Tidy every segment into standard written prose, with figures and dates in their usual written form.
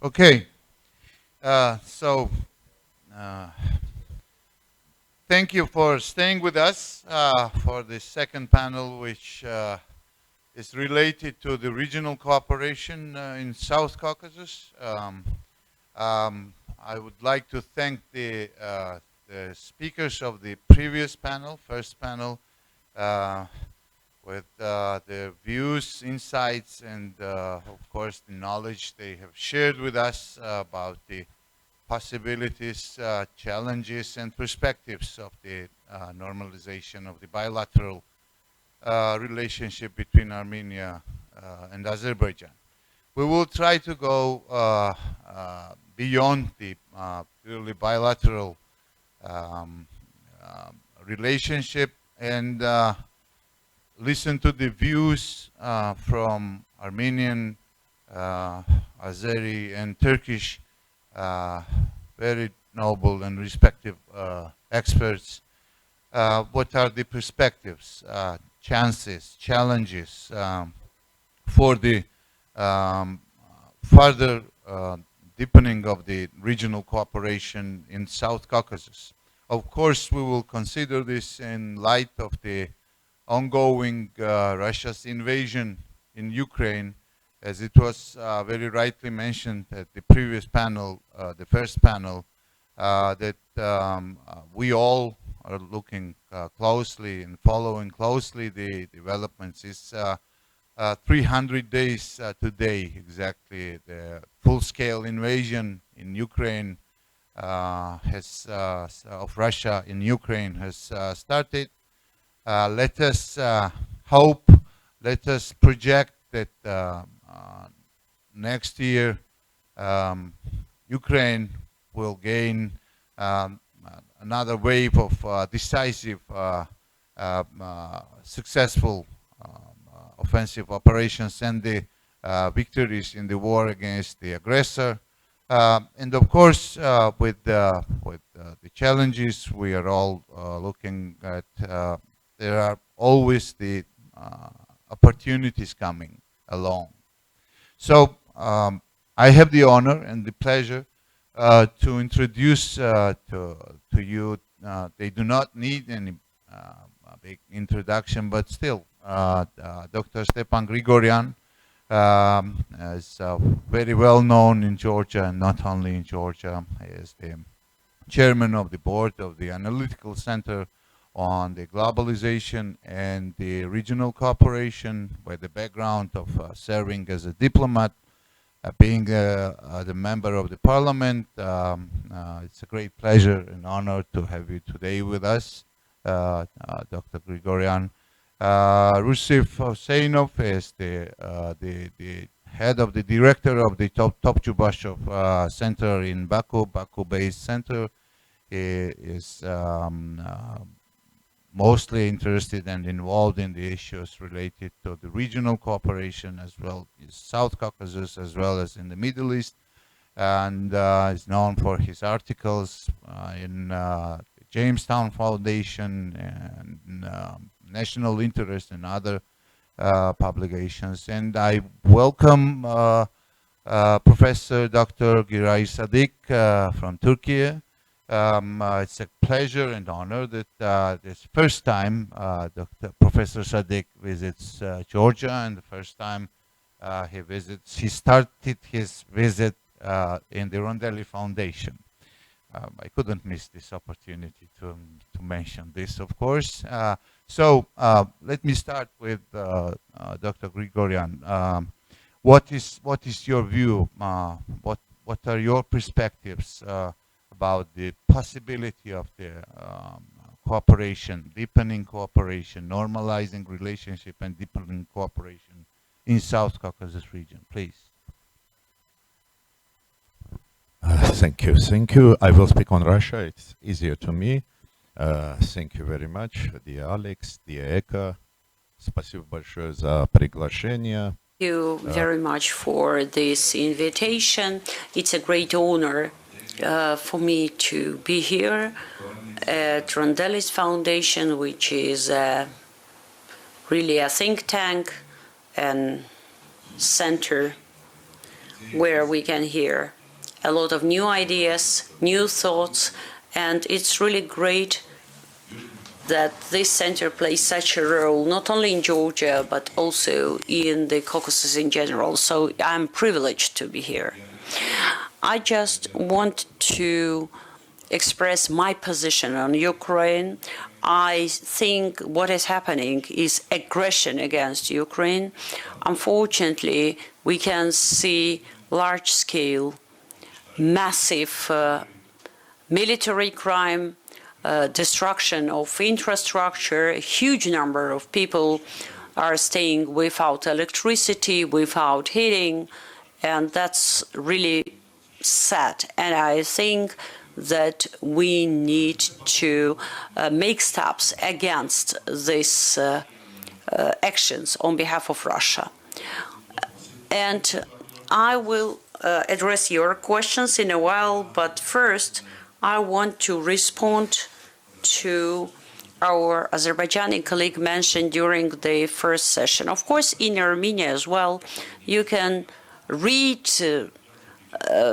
Okay, so thank you for staying with us for the second panel, which is related to the regional cooperation in South Caucasus. I would like to thank the speakers of the previous panel, first panel, with their views, insights, and of course the knowledge they have shared with us about the possibilities, challenges, and perspectives of the normalization of the bilateral relationship between Armenia and Azerbaijan. We will try to go beyond the purely bilateral relationship and listen to the views from Armenian, Azeri, and Turkish very noble and respected experts. What are the perspectives, chances, challenges for the further deepening of the regional cooperation in South Caucasus? Of course, we will consider this in light of the ongoing Russia's invasion in Ukraine, as it was very rightly mentioned at the previous panel, the first panel, that we all are looking closely and following closely the developments. It's 300 days today, exactly. The full-scale invasion in Ukraine of Russia in Ukraine has started. Let us hope, let us project that next year Ukraine will gain another wave of decisive, successful offensive operations and the victories in the war against the aggressor. And of course, with the challenges we are all looking at, there are always the opportunities coming along. So I have the honor and the pleasure to introduce to you, they do not need any big introduction, but still, Dr. Stepan Grigoryan is very well known in Georgia, and not only in Georgia. He is the chairman of the board of the Analytical Centre on the Globalization and the Regional Cooperation, with the background of serving as a diplomat, being the member of the parliament. It's a great pleasure and honor to have you today with us, Dr. Grigoryan. Rusif Huseynov is the head of the director of the Topchubashov Center in Baku, Baku-based center. He is mostly interested and involved in the issues related to the regional cooperation, as well as South Caucasus, as well as in the Middle East, and is known for his articles in Jamestown Foundation and National Interest and other publications. And I welcome Professor Dr. Giray Sadik from Turkey. It's a pleasure and honor that this first time Professor Sadik visits Georgia, and the first time he started his visit in the Rondeli Foundation. I couldn't miss this opportunity to mention this, of course. So let me start with Dr. Grigoryan. What is your view? What are your perspectives about the possibility of the cooperation, deepening cooperation, normalizing relationship, and deepening cooperation in South Caucasus region, please? Thank you. I will speak on Russia. It's easier to me. Thank you very much, dear Alex, dear Eka. Спасибо большое за приглашение. Thank you very much for this invitation. It's a great honor for me to be here at Rondeli's Foundation, which is really a think tank and center where we can hear a lot of new ideas, new thoughts, and it's really great that this center plays such a role, not only in Georgia, but also in the Caucasus in general. So I'm privileged to be here. I just want to express my position on Ukraine. I think what is happening is aggression against Ukraine. Unfortunately, we can see large-scale, massive military crime, destruction of infrastructure. A huge number of people are staying without electricity, without heating, and that's really sad. And I think that we need to make steps against these actions on behalf of Russia. And I will address your questions in a while, but first I want to respond to our Azerbaijani colleague mentioned during the first session. Of course, in Armenia as well, you can read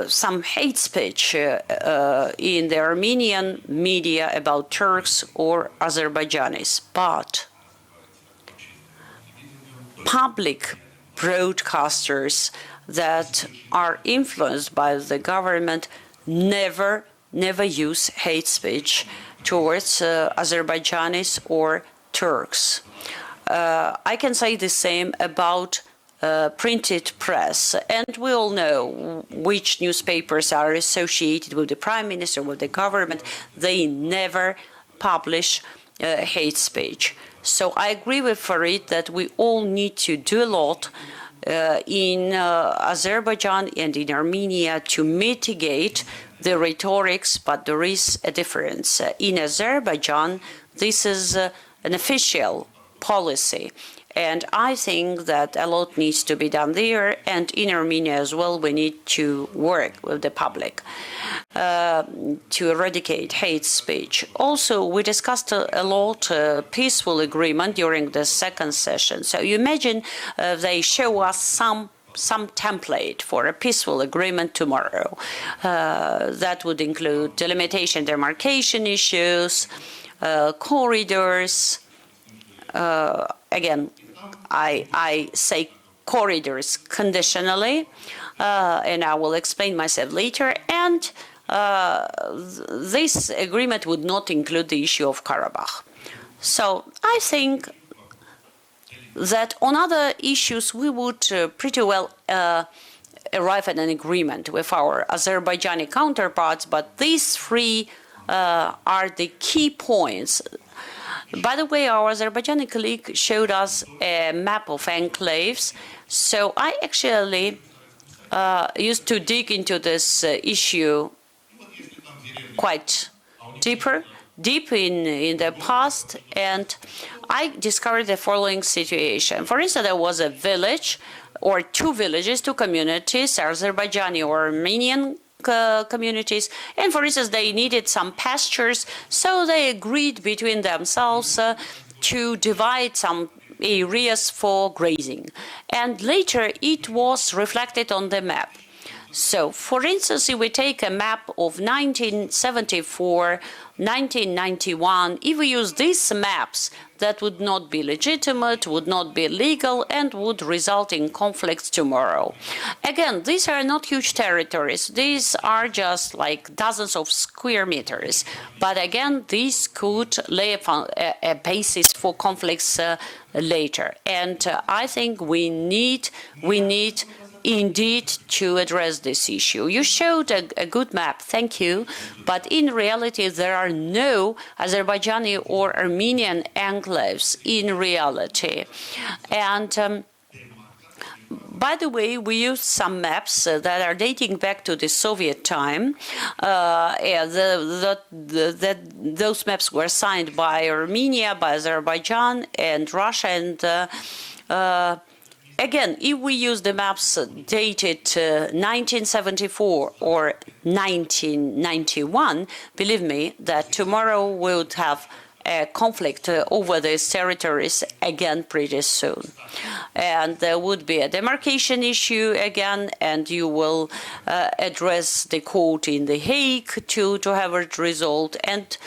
some hate speech in the Armenian media about Turks or Azerbaijanis, but public broadcasters that are influenced by the government never use hate speech towards Azerbaijanis or Turks. I can say the same about printed press, and we all know which newspapers are associated with the prime minister, with the government. They never publish hate speech. So I agree with Farid that we all need to do a lot in Azerbaijan and in Armenia to mitigate the rhetorics, but there is a difference. In Azerbaijan, this is an official policy. And I think that a lot needs to be done there, and in Armenia as well, we need to work with the public to eradicate hate speech. Also, we discussed a lot peaceful agreement during the second session. So you imagine they show us some template for a peaceful agreement tomorrow. That would include delimitation, demarcation issues, corridors. Again, I say corridors conditionally, and I will explain myself later. And this agreement would not include the issue of Karabakh. So I think that on other issues we would pretty well arrive at an agreement with our Azerbaijani counterparts, but these three are the key points. By the way, our Azerbaijani colleague showed us a map of enclaves. So I actually used to dig into this issue quite deep in the past, and I discovered the following situation. For instance, there was a village or two villages, two communities, Azerbaijani or Armenian communities, and for instance they needed some pastures, so they agreed between themselves to divide some areas for grazing, and later it was reflected on the map. So for instance, if we take a map of 1974, 1991, if we use these maps, that would not be legitimate, would not be legal, and would result in conflicts tomorrow. Again, these are not huge territories. These are just like dozens of square meters. But again, these could lay a basis for conflicts later. And I think we need indeed to address this issue. You showed a good map, thank you, but in reality there are no Azerbaijani or Armenian enclaves in reality. And by the way, we used some maps that are dating back to the Soviet time. Those maps were signed by Armenia, by Azerbaijan, and Russia, and again, if we use the maps dated 1974 or 1991, believe me that tomorrow we would have a conflict over these territories again pretty soon. And there would be a demarcation issue again, and you will address the court in The Hague to have it resolved. And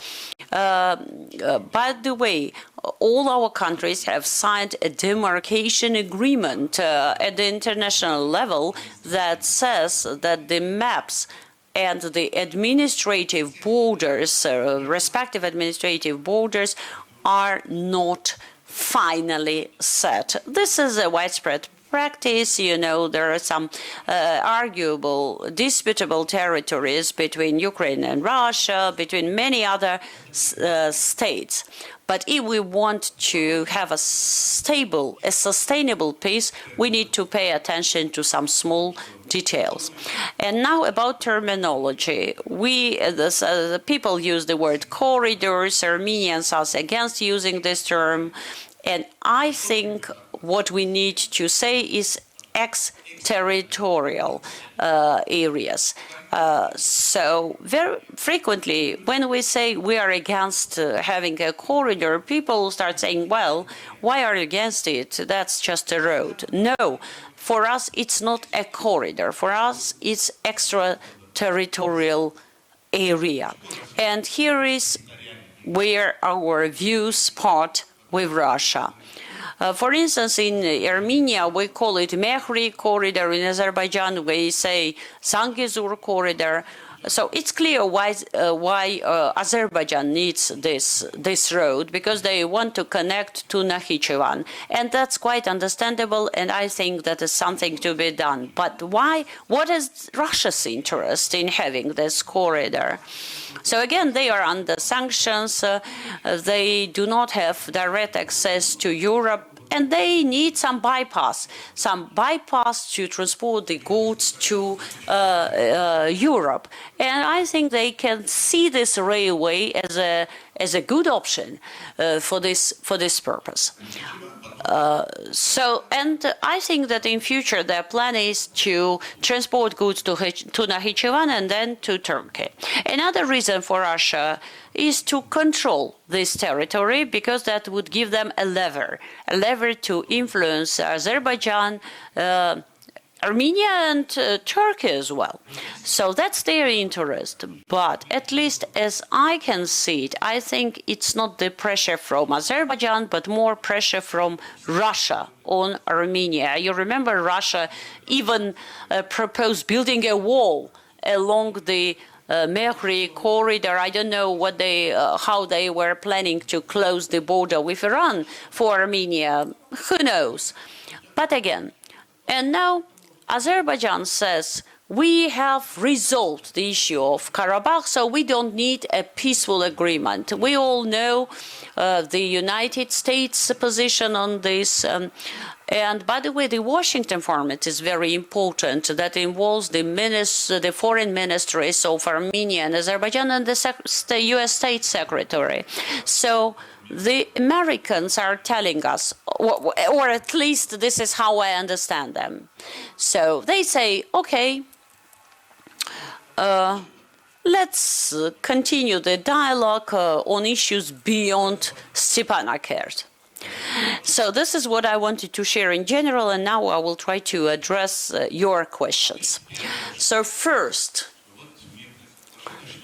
by the way, all our countries have signed a demarcation agreement at the international level that says that the maps and the administrative borders, respective administrative borders, are not finally set. This is a widespread practice. You know, there are some arguable, disputable territories between Ukraine and Russia, between many other states. But if we want to have a stable, a sustainable peace, we need to pay attention to some small details. And now about terminology. The people use the word corridors. Armenians are against using this term. And I think what we need to say is ex-territorial areas. So very frequently, when we say we are against having a corridor, people start saying, well, why are you against it? That's just a road. No, for us, it's not a corridor. For us, it's extraterritorial area. And here is where our views part with Russia. For instance, in Armenia, we call it Mehri corridor. In Azerbaijan, we say Zangezur corridor. So it's clear why Azerbaijan needs this road, because they want to connect to Nakhichevan. And that's quite understandable, and I think that is something to be done. But why? What is Russia's interest in having this corridor? So again, they are under sanctions. They do not have direct access to Europe. And they need some bypass to transport the goods to Europe. And I think they can see this railway as a good option for this purpose. And I think that in future their plan is to transport goods to Nakhichevan and then to Turkey. Another reason for Russia is to control this territory, because that would give them a lever to influence Azerbaijan, Armenia and Turkey as well. So that's their interest. But at least as I can see it, I think it's not the pressure from Azerbaijan, but more pressure from Russia on Armenia. You remember Russia even proposed building a wall along the Mehri corridor. I don't know how they were planning to close the border with Iran for Armenia. Who knows? But again, and now Azerbaijan says, we have resolved the issue of Karabakh, so we don't need a peaceful agreement. We all know the United States' position on this. And by the way, the Washington format is very important. That involves the foreign ministries of Armenia and Azerbaijan and the U.S. State Secretary. So the Americans are telling us, or at least this is how I understand them. So they say, okay, let's continue the dialogue on issues beyond Stepanakert. So this is what I wanted to share in general, and now I will try to address your questions. So first,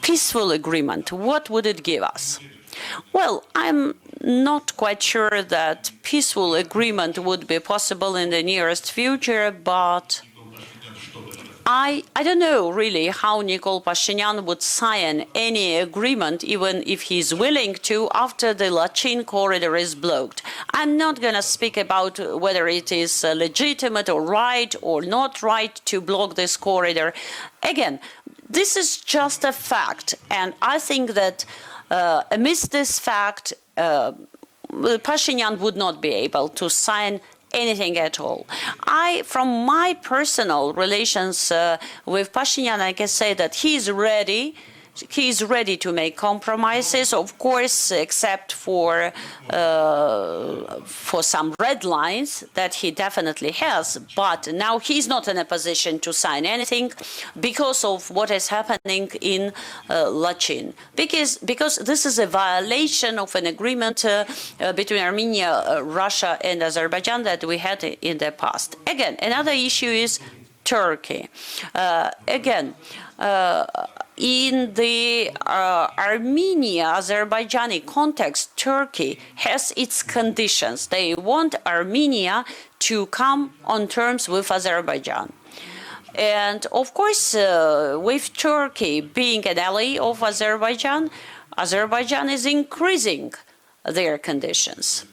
peaceful agreement, what would it give us? Well, I'm not quite sure that peaceful agreement would be possible in the nearest future, but I don't know really how Nikol Pashinyan would sign any agreement, even if he's willing to, after the Lachin corridor is blocked. I'm not going to speak about whether it is legitimate or right or not right to block this corridor. Again, this is just a fact, and I think that amidst this fact, Pashinyan would not be able to sign anything at all. From my personal relations with Pashinyan, I can say that he's ready he is ready to make compromises, of course, except for some red lines that he definitely has. But now he's not in a position to sign anything because of what is happening in Lachin. Because this is a violation of an agreement between Armenia, Russia, and Azerbaijan that we had in the past. Again, another issue is Turkey. In the Armenia-Azerbaijani context, Turkey has its conditions. They want Armenia to come on terms with Azerbaijan. And of course, with Turkey being an ally of Azerbaijan, Azerbaijan is increasing their conditions.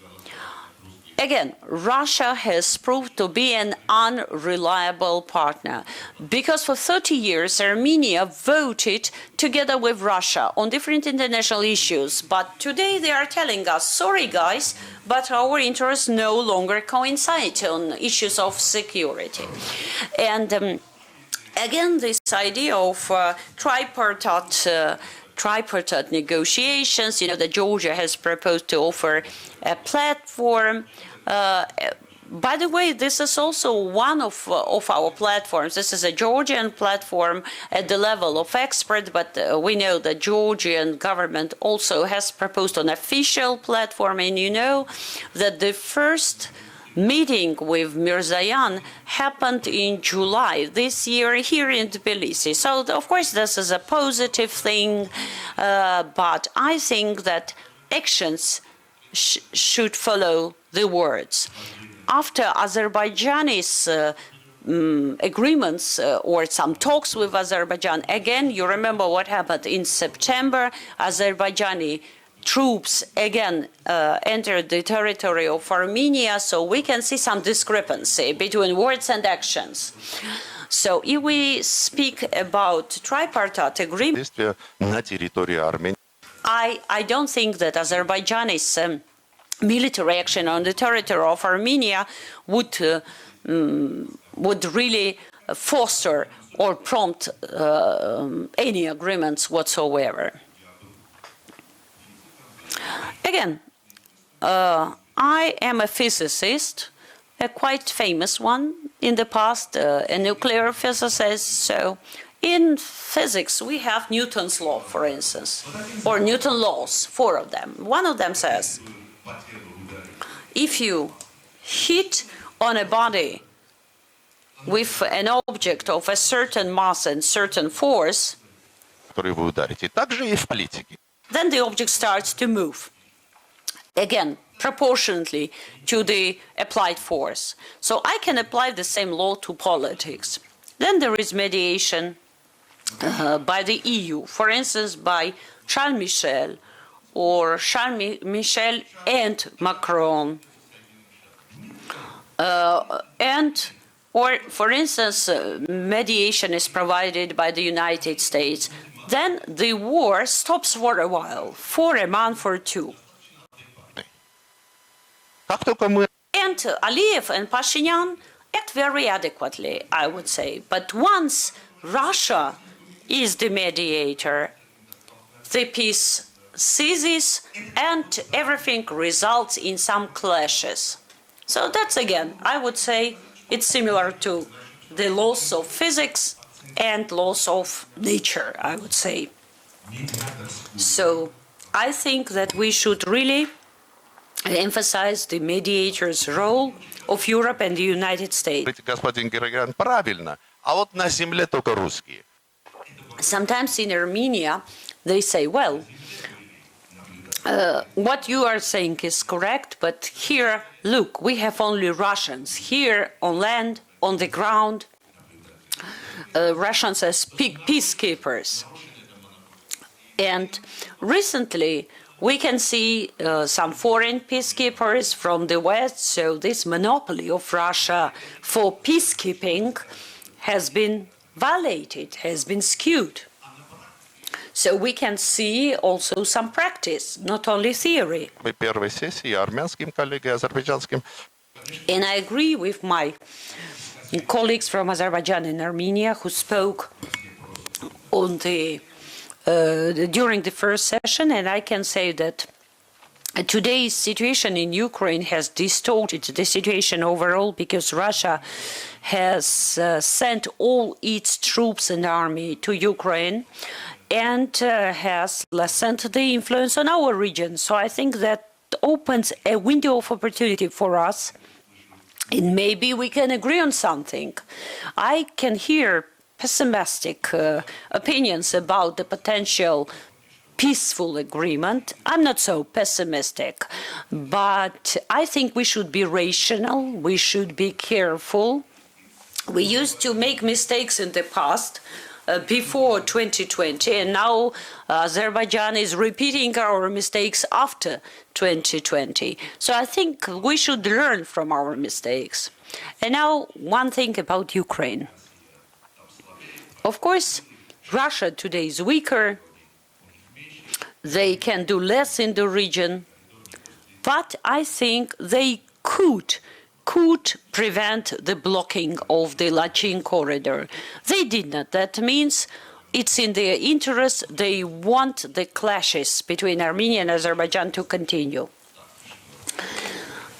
Again, Russia has proved to be an unreliable partner because for 30 years Armenia voted together with Russia on different international issues. But today they are telling us, sorry guys, but our interests no longer coincide on issues of security. And again, this idea of tripartite negotiations, that Georgia has proposed to offer a platform. By the way, this is also one of our platforms. This is a Georgian platform at the level of experts, but we know the Georgian government also has proposed an official platform, and you know that the first meeting with Mirzayan happened in July this year here in Tbilisi. So, of course, this is a positive thing, but I think that actions should follow the words. After Azerbaijani's agreements or some talks with Azerbaijan, again, you remember what happened in September. Azerbaijani troops again entered the territory of Armenia, so we can see some discrepancy between words and actions. So if we speak about tripartite agreement, I don't think that Azerbaijani's military action on the territory of Armenia would really foster or prompt any agreements whatsoever. Again, I am a physicist, a quite famous one in the past, a nuclear physicist. So in physics, we have Newton's law, for instance, or Newton laws, 4 of them. One of them says, if you hit on a body with an object of a certain mass and certain force, then the object starts to move. Again, proportionately to the applied force. So I can apply the same law to politics. Then there is mediation by the EU, for instance, by Charles Michel or Charles Michel and Macron. Or, for instance, mediation is provided by the United States. Then the war stops for a while, for a month or two. And Aliyev and Pashinyan act very adequately, I would say. But once Russia is the mediator, the peace ceases and everything results in some clashes. So that's, again, I would say it's similar to the laws of physics and laws of nature, I would say. So I think that we should really emphasize the mediator's role of Europe and the United States. Господин Grigoryan, правильно. А вот на земле только русские. Sometimes in Armenia, they say, well, what you are saying is correct, but here, look, we have only Russians. Here on land, on the ground, Russians as peacekeepers. And recently, we can see some foreign peacekeepers from the West, so this monopoly of Russia for peacekeeping has been violated, has been skewed. So we can see also some practice, not only theory. Первой сессии армянским коллегой, азербайджанским. And I agree with my colleagues from Azerbaijan and Armenia who spoke on the during the first session, and I can say that today's situation in Ukraine has distorted the situation overall because Russia has sent all its troops and army to Ukraine and has lessened the influence on our region. So I think that opens a window of opportunity for us, and maybe we can agree on something. I can hear pessimistic opinions about the potential peaceful agreement. I'm not so pessimistic, but I think we should be rational, we should be careful. We used to make mistakes in the past, before 2020, and now Azerbaijan is repeating our mistakes after 2020. So I think we should learn from our mistakes. And now one thing about Ukraine. Of course, Russia today is weaker. They can do less in the region, but I think they could prevent the blocking of the Lachin corridor. They did not. That means it's in their interest. They want the clashes between Armenia and Azerbaijan to continue.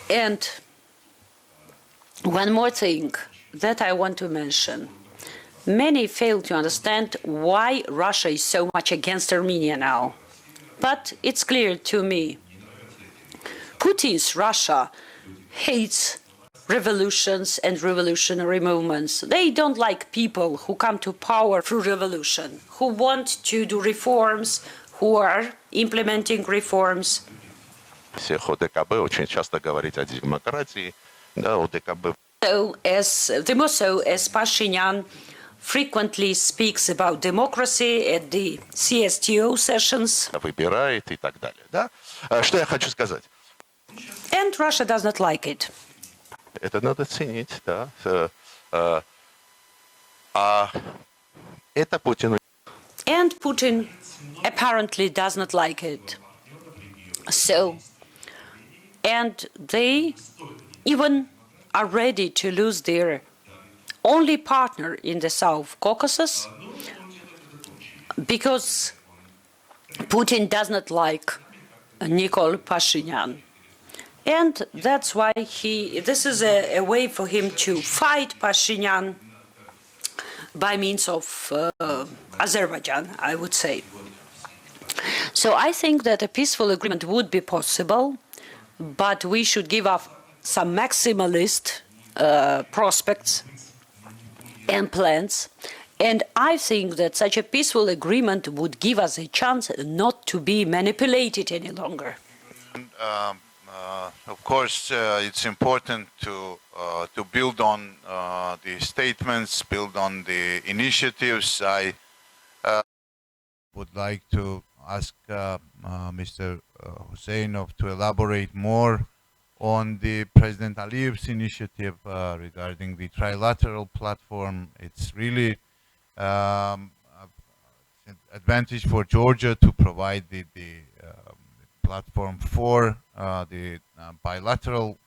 And one more thing that I want to mention. Many fail to understand why Russia is so much against Armenia now. But it's clear to me. Putin's Russia hates revolutions and revolutionary movements. They don't like people who come to power through revolution, who want to do reforms, who are implementing reforms. О ДКБ очень часто говорить о демократии, да, о ДКБ. So the more so as Pashinyan frequently speaks about democracy at the CSTO sessions. Выбирает и так далее, да? Что я хочу сказать? And Russia does not like it. Это надо ценить, да. А это Путин. And Putin apparently does not like it. So, and they even are ready to lose their only partner in the South Caucasus because Putin does not like Nikol Pashinyan. And that's why this is a way for him to fight Pashinyan by means of Azerbaijan, I would say. So I think that a peaceful agreement would be possible, but we should give up some maximalist prospects and plans. And I think that such a peaceful agreement would give us a chance not to be manipulated any longer. Of course, it's important to build on the statements, build on the initiatives. I would like to ask Mr. Huseynov to elaborate more on the President Aliyev's initiative regarding the trilateral platform. It's really an advantage for Georgia to provide the platform for the bilateral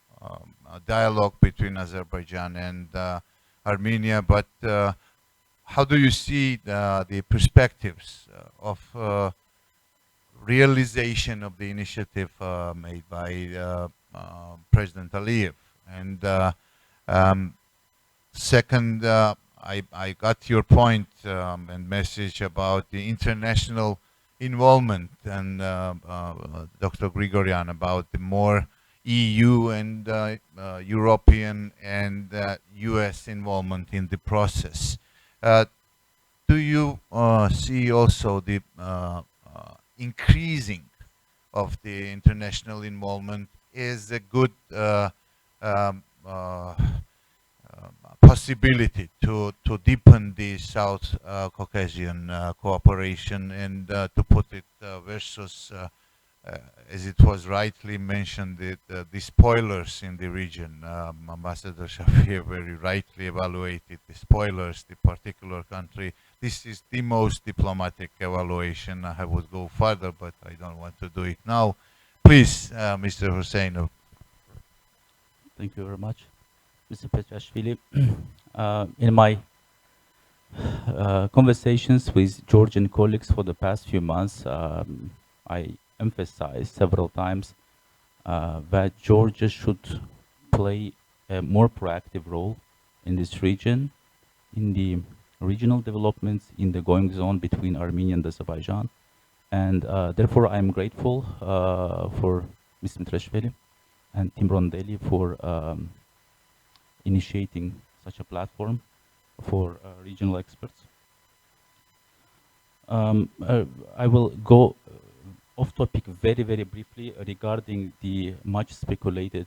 dialogue between Azerbaijan and Armenia. But how do you see the perspectives of realization of the initiative made by President Aliyev? And second, I got your point and message about the international involvement, and Dr. Grigoryan, about the more EU and European and US involvement in the process. Do you see also the increasing of the international involvement is a good possibility to deepen the South Caucasian cooperation and to put it versus, as it was rightly mentioned, the spoilers in the region. Ambassador Shafir very rightly evaluated the spoilers, the particular country. This is the most diplomatic evaluation. I would go further, but I don't want to do it now. Please, Mr. Huseynov. Thank you very much, Mr. Petriashvili. In my conversations with Georgian colleagues for the past few months, I emphasized several times that Georgia should play a more proactive role in this region, in the regional developments, in the goings on between Armenia and Azerbaijan. And therefore, I'm grateful for Mr. Petriashvili and Team Rondeli for initiating such a platform for regional experts. I will go off topic very, very briefly regarding the much speculated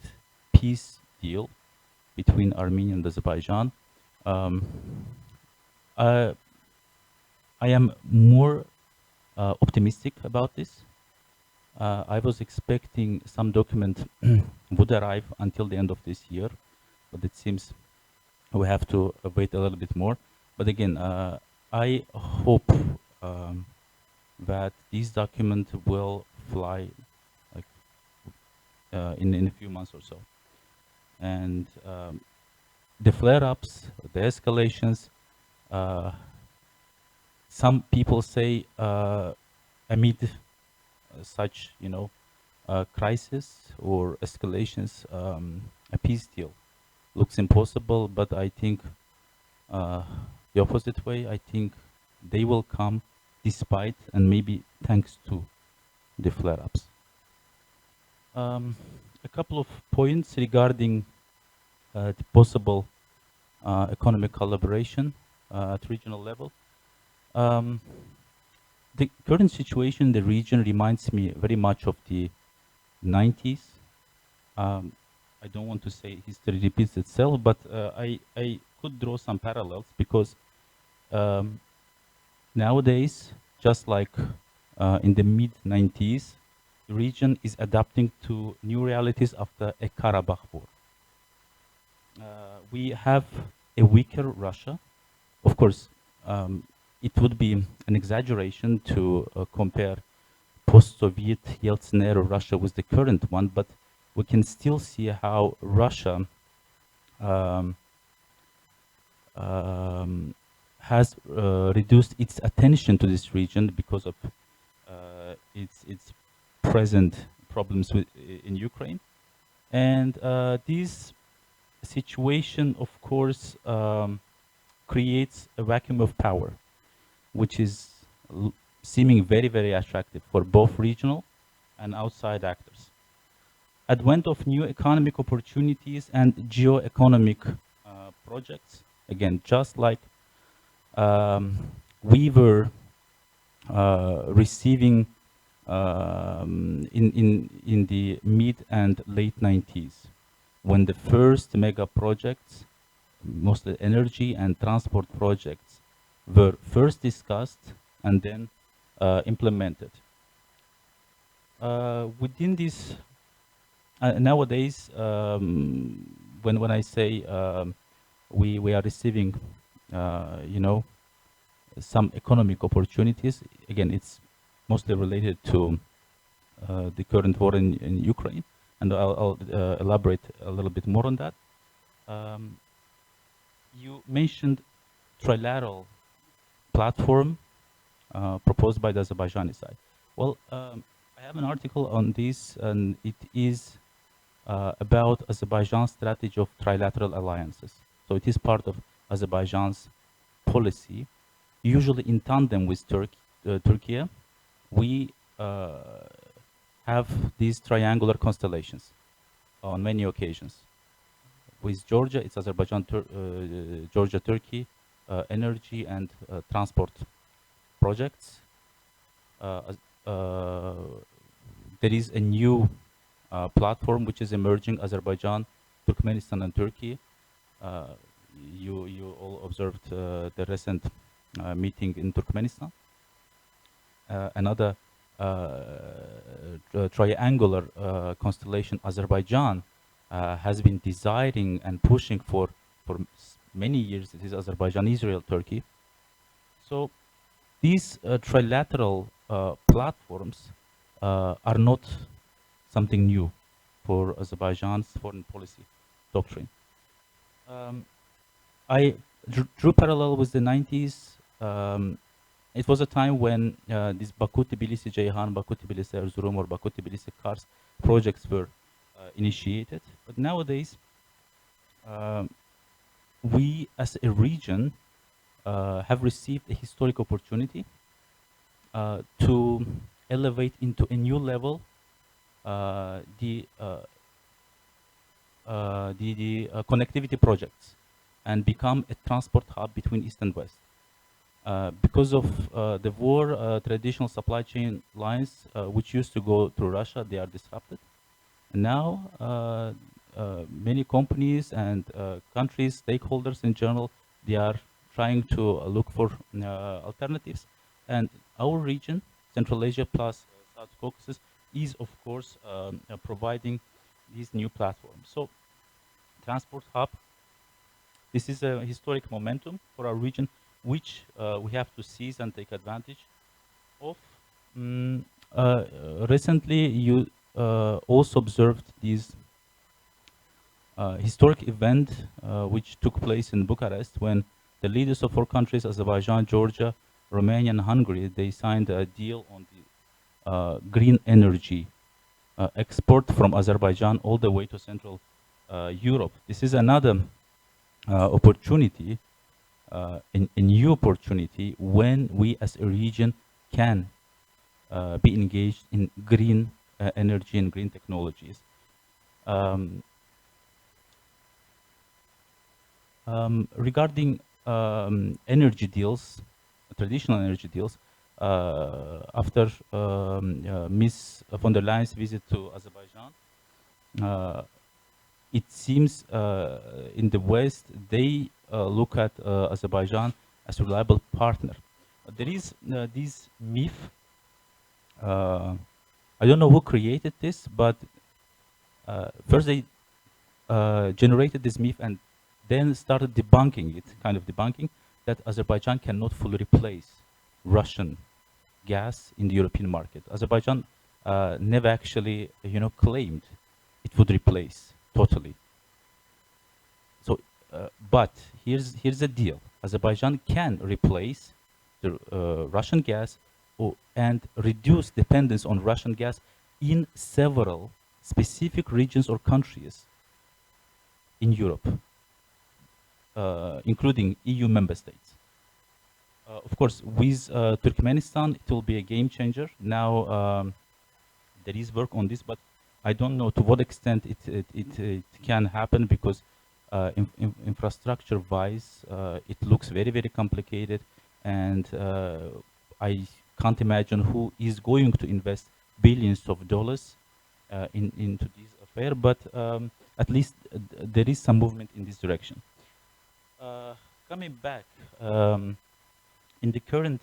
peace deal between Armenia and Azerbaijan. I am more optimistic about this. I was expecting some document would arrive until the end of this year, but it seems we have to wait a little bit more. But again, I hope that this document will fly like in a few months or so. And the flare-ups, the escalations, some people say amid such, crisis or escalations, a peace deal looks impossible, but I think the opposite way. I think they will come despite and maybe thanks to the flare-ups. A couple of points regarding the possible economic collaboration at regional level. The current situation in the region reminds me very much of the 90s. I don't want to say history repeats itself, but I could draw some parallels because nowadays, just like in the mid-90s, the region is adapting to new realities after a Karabakh war. We have a weaker Russia. Of course, it would be an exaggeration to compare post-Soviet Yeltsin-era Russia with the current one, but we can still see how Russia has reduced its attention to this region because of its present problems in Ukraine. And this situation, of course, creates a vacuum of power, which is seeming very, very attractive for both regional and outside actors. Advent of new economic opportunities and geo-economic projects, again, just like we were receiving in the mid and late 90s, when the first mega projects, mostly energy and transport projects, were first discussed and then implemented. Within this, nowadays, when I say we are receiving, some economic opportunities, again, it's mostly related to the current war in Ukraine, and I'll elaborate a little bit more on that. You mentioned trilateral platform proposed by the Azerbaijani side. Well, I have an article on this, and it is about Azerbaijan's strategy of trilateral alliances. So it is part of Azerbaijan's policy, usually in tandem with Turkey. We have these triangular constellations on many occasions. With Georgia, it's Azerbaijan, Georgia, Turkey, energy and transport projects. There is a new platform which is emerging, Azerbaijan, Turkmenistan, and Turkey. You all observed the recent meeting in Turkmenistan. Another triangular constellation, Azerbaijan, has been desiring and pushing for many years. It is Azerbaijan, Israel, Turkey. So these trilateral platforms are not something new for Azerbaijan's foreign policy doctrine. I drew parallel with the 90s. It was a time when these Baku Tbilisi Ceyhan, Baku Tbilisi Erzurum, or Baku Tbilisi Kars projects were initiated. But nowadays, we as a region have received a historic opportunity to elevate into a new level the connectivity projects and become a transport hub between East and West. Because of the war, traditional supply chain lines, which used to go through Russia, they are disrupted. And now, many companies and countries, stakeholders in general, they are trying to look for alternatives. And our region, Central Asia plus South Caucasus, is of course providing these new platforms. So, transport hub, this is a historic momentum for our region, which we have to seize and take advantage of. Recently, you also observed this historic event which took place in Bucharest when the leaders of four countries, Azerbaijan, Georgia, Romania, and Hungary, they signed a deal on the green energy export from Azerbaijan all the way to Central Europe. This is another opportunity, a new opportunity when we as a region can be engaged in green energy and green technologies. Regarding energy deals, traditional energy deals, after Ms. von der Leyen's visit to Azerbaijan, it seems in the West they look at Azerbaijan as a reliable partner. There is this myth. I don't know who created this, but first they generated this myth and then started debunking it, kind of debunking that Azerbaijan cannot fully replace Russian gas in the European market. Azerbaijan never actually, claimed it would replace totally. So, but here's the deal: Azerbaijan can replace the Russian gas and reduce dependence on Russian gas in several specific regions or countries in Europe, including EU member states. Of course, with Turkmenistan, it will be a game changer. Now, there is work on this, but I don't know to what extent it can happen because infrastructure-wise, it looks very, very complicated, and I can't imagine who is going to invest billions of dollars into this affair, but at least there is some movement in this direction. Coming back, in the current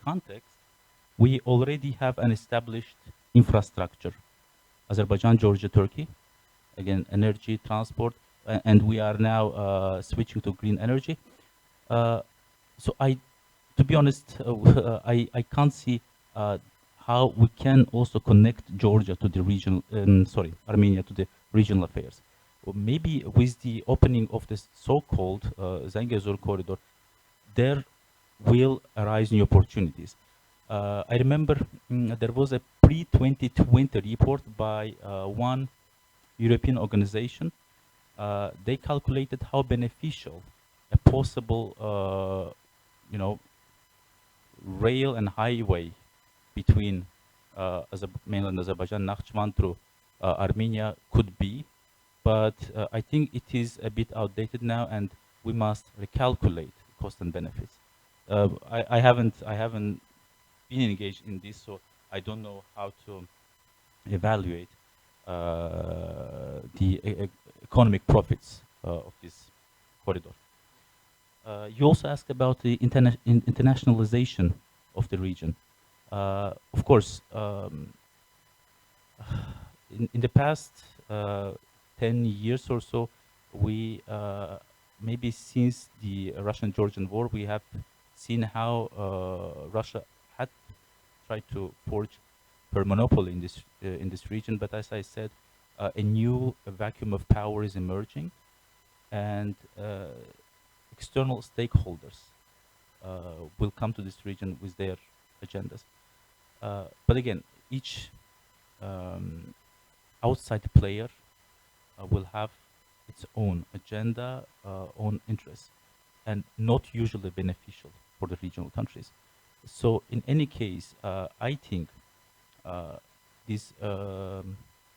context, we already have an established infrastructure. Azerbaijan, Georgia, Turkey, again, energy, transport, and we are now switching to green energy. So to be honest, I can't see how we can also connect Georgia to the regional, Armenia to the regional affairs. Or maybe with the opening of this so-called Zangezur corridor, there will arise new opportunities. I remember there was a pre-2020 report by one European organization. They calculated how beneficial a possible, rail and highway between mainland Azerbaijan, Nakhchivan through Armenia could be, but I think it is a bit outdated now, and we must recalculate cost and benefits. I haven't been engaged in this, so I don't know how to evaluate the economic profits of this corridor. You also asked about the internationalization of the region. Of course, in the past 10 years or so, we maybe since the Russian-Georgian war, we have seen how Russia had tried to forge her monopoly in this region. But as I said, a new vacuum of power is emerging, and external stakeholders will come to this region with their agendas. But again, each outside player will have its own agenda, own interests, and not usually beneficial for the regional countries. So in any case, I think this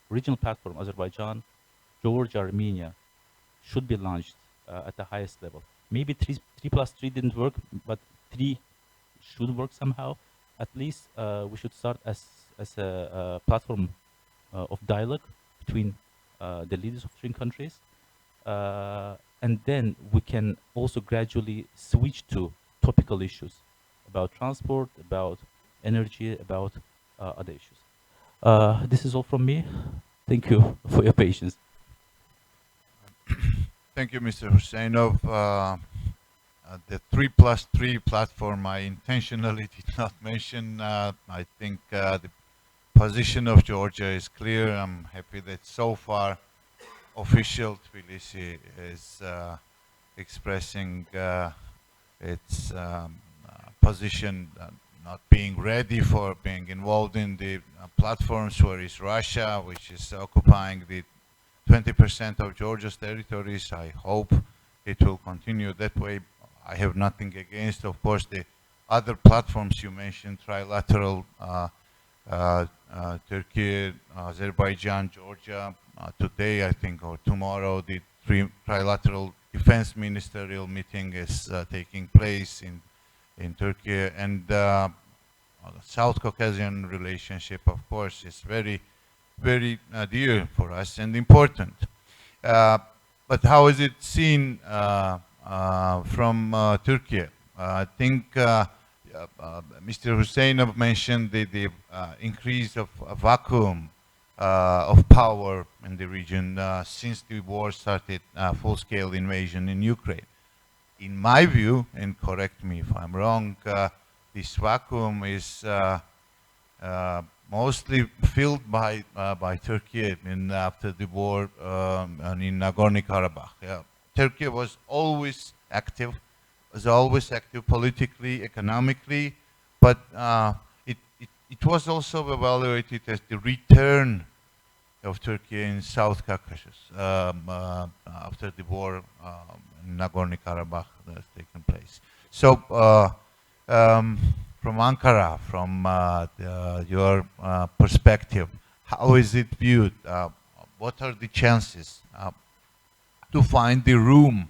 regional platform, Azerbaijan, Georgia, Armenia, should be launched at the highest level. Maybe 3+3 didn't work, but 3 should work somehow. At least we should start as a platform of dialogue between the leaders of 3 countries. And then we can also gradually switch to topical issues about transport, about energy, about other issues. This is all from me. Thank you for your patience. Thank you, Mr. Huseynov. The 3+3 platform I intentionally did not mention. I think the position of Georgia is clear. I'm happy that so far official Tbilisi is expressing its position, not being ready for being involved in the platforms where is Russia, which is occupying the 20% of Georgia's territories. I hope it will continue that way. I have nothing against, of course, the other platforms you mentioned, trilateral, Turkey, Azerbaijan, Georgia. Today, I think, or tomorrow, the trilateral defense ministerial meeting is taking place in Turkey, and South Caucasian relationship, of course, is very, very dear for us and important. But how is it seen from Turkey? I think Mr. Huseynov mentioned the increase of a vacuum of power in the region since the war started, full-scale invasion in Ukraine. In my view, and correct me if I'm wrong, this vacuum is mostly filled by Turkey after the war and in Nagorno-Karabakh. Yeah. Turkey was always active politically, economically, but it was also evaluated as the return of Turkey in South Caucasus after the war in Nagorno-Karabakh has taken place. So from Ankara, from your perspective, how is it viewed? What are the chances to find the room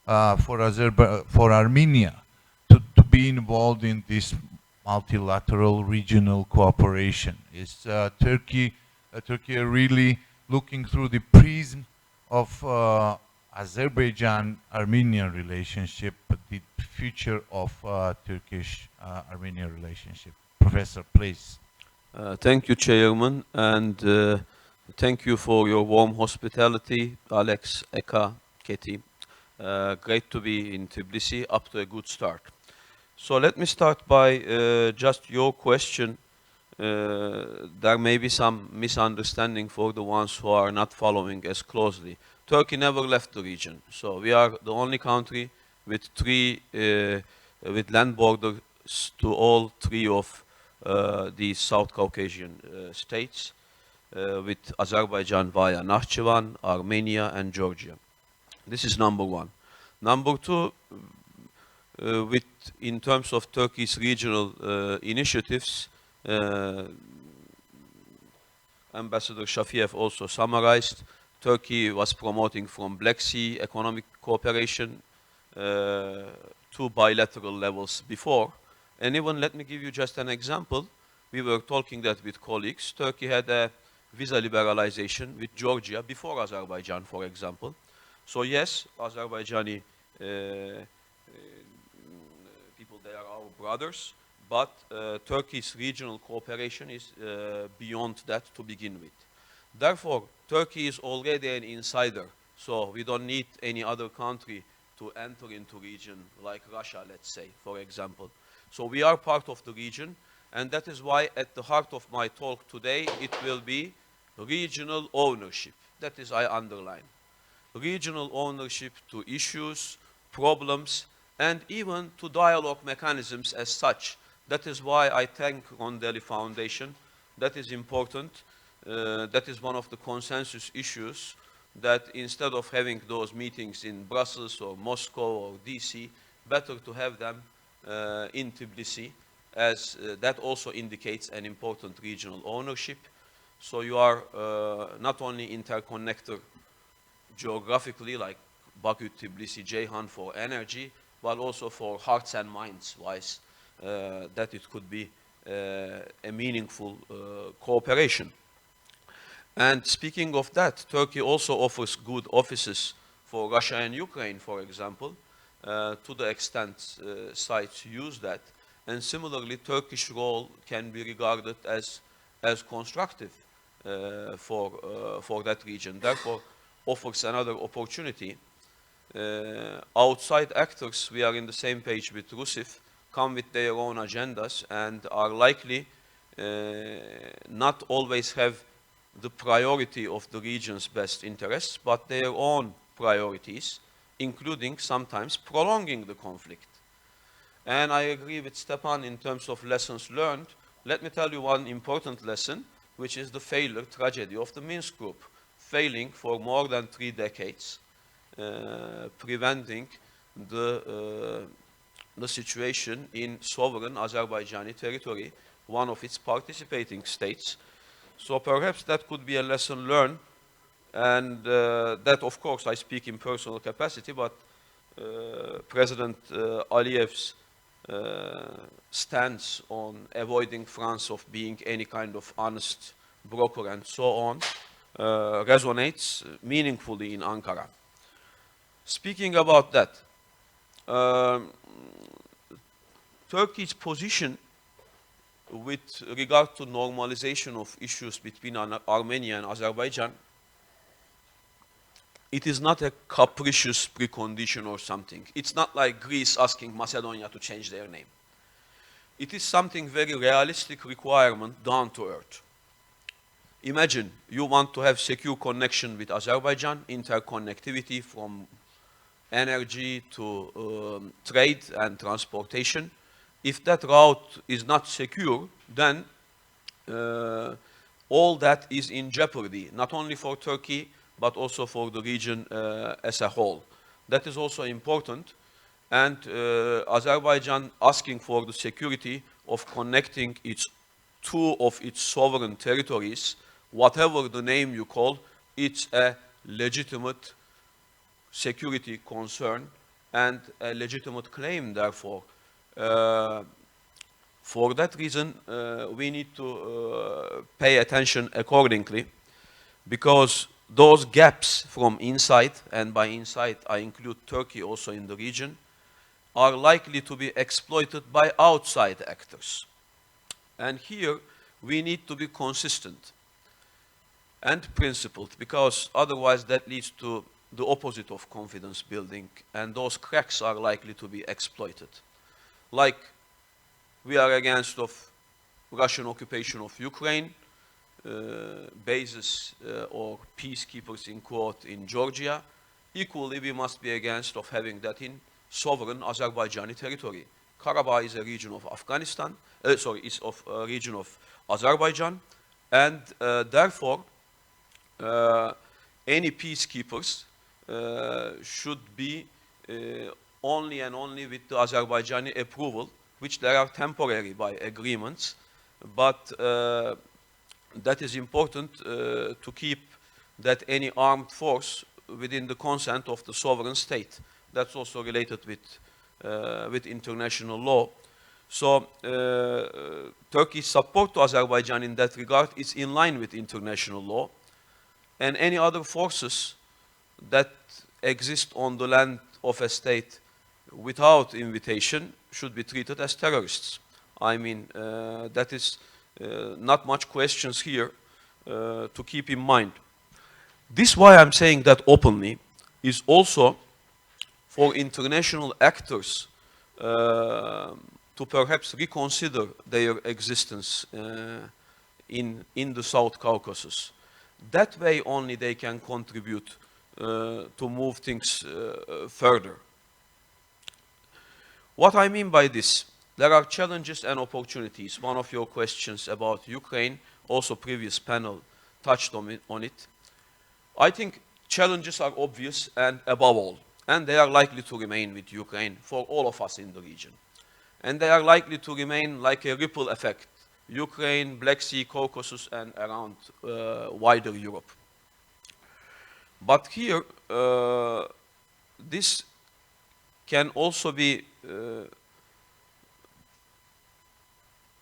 for Armenia to be involved in this multilateral regional cooperation? Is Turkey really looking through the prism of Azerbaijan-Armenian relationship, the future of Turkish-Armenian relationship? Professor, please. Thank you, Chairman, and thank you for your warm hospitality, Alex, Eka, Keti. Great to be in Tbilisi, up to a good start. So let me start by just your question. There may be some misunderstanding for the ones who are not following as closely. Turkey never left the region, so we are the only country with with land borders to all 3 of the South Caucasian states, with Azerbaijan via Nakhchivan, Armenia, and Georgia. This is number 1. Number 2, in terms of Turkey's regional initiatives, Ambassador Shafiev also summarized. Turkey was promoting from Black Sea economic cooperation to bilateral levels before. And even, let me give you just an example. We were talking that with colleagues. Turkey had a visa liberalization with Georgia before Azerbaijan, for example. So yes, Azerbaijani people, they are our brothers, but Turkey's regional cooperation is beyond that to begin with. Therefore, Turkey is already an insider, so we don't need any other country to enter into region like Russia, let's say, for example. So we are part of the region, and that is why at the heart of my talk today, it will be regional ownership. That is, I underline. Regional ownership to issues, problems, and even to dialogue mechanisms as such. That is why I thank Rondeli Foundation. That is important. That is one of the consensus issues, that instead of having those meetings in Brussels or Moscow or DC, better to have them in Tbilisi, as that also indicates an important regional ownership. So you are not only interconnected geographically, like Baku, Tbilisi, Ceyhan for energy, but also for hearts and minds wise, that it could be a meaningful cooperation. And speaking of that, Turkey also offers good offices for Russia and Ukraine, for example, to the extent sites use that. And similarly, Turkish role can be regarded as constructive for that region. Therefore, offers another opportunity. Outside actors, we are in the same page with Rusif, come with their own agendas and are likely not always have the priority of the region's best interests, but their own priorities, including sometimes prolonging the conflict. And I agree with Stepan in terms of lessons learned. Let me tell you one important lesson, which is the failure tragedy of the Minsk group, failing for more than 3 decades, preventing the situation in sovereign Azerbaijani territory, one of its participating states. So perhaps that could be a lesson learned, and that, of course, I speak in personal capacity, but President Aliyev's stance on avoiding France of being any kind of honest broker and so on resonates meaningfully in Ankara. Speaking about that, Turkey's position with regard to normalization of issues between Armenia and Azerbaijan, it is not a capricious precondition or something. It's not like Greece asking Macedonia to change their name. It is something very realistic requirement, down to earth. Imagine you want to have secure connection with Azerbaijan, interconnectivity from energy to trade and transportation. If that route is not secure, then all that is in jeopardy, not only for Turkey, but also for the region as a whole. That is also important. And Azerbaijan asking for the security of connecting two of its sovereign territories, whatever the name you call, it's a legitimate security concern and a legitimate claim, therefore. For that reason, we need to pay attention accordingly, because those gaps from inside, and by inside I include Turkey also in the region, are likely to be exploited by outside actors. And here we need to be consistent and principled, because otherwise that leads to the opposite of confidence building, and those cracks are likely to be exploited. Like we are against of Russian occupation of Ukraine, bases or peacekeepers in quote in Georgia. Equally, we must be against of having that in sovereign Azerbaijani territory. Karabakh is a region of Afghanistan, is of a region of Azerbaijan, and therefore any peacekeepers should be only and only with the Azerbaijani approval, which there are temporary by agreements, but that is important to keep that any armed force within the consent of the sovereign state. That's also related with international law. So Turkey's support to Azerbaijan in that regard is in line with international law, and any other forces that exist on the land of a state without invitation should be treated as terrorists. I mean, that is not much questions here to keep in mind. This why I'm saying that openly is also for international actors to perhaps reconsider their existence in the South Caucasus. That way only they can contribute to move things further. What I mean by this, there are challenges and opportunities. One of your questions about Ukraine, also previous panel touched on it. I think challenges are obvious and above all, and they are likely to remain with Ukraine for all of us in the region. And they are likely to remain like a ripple effect, Ukraine, Black Sea, Caucasus, and around wider Europe. But here, this can also be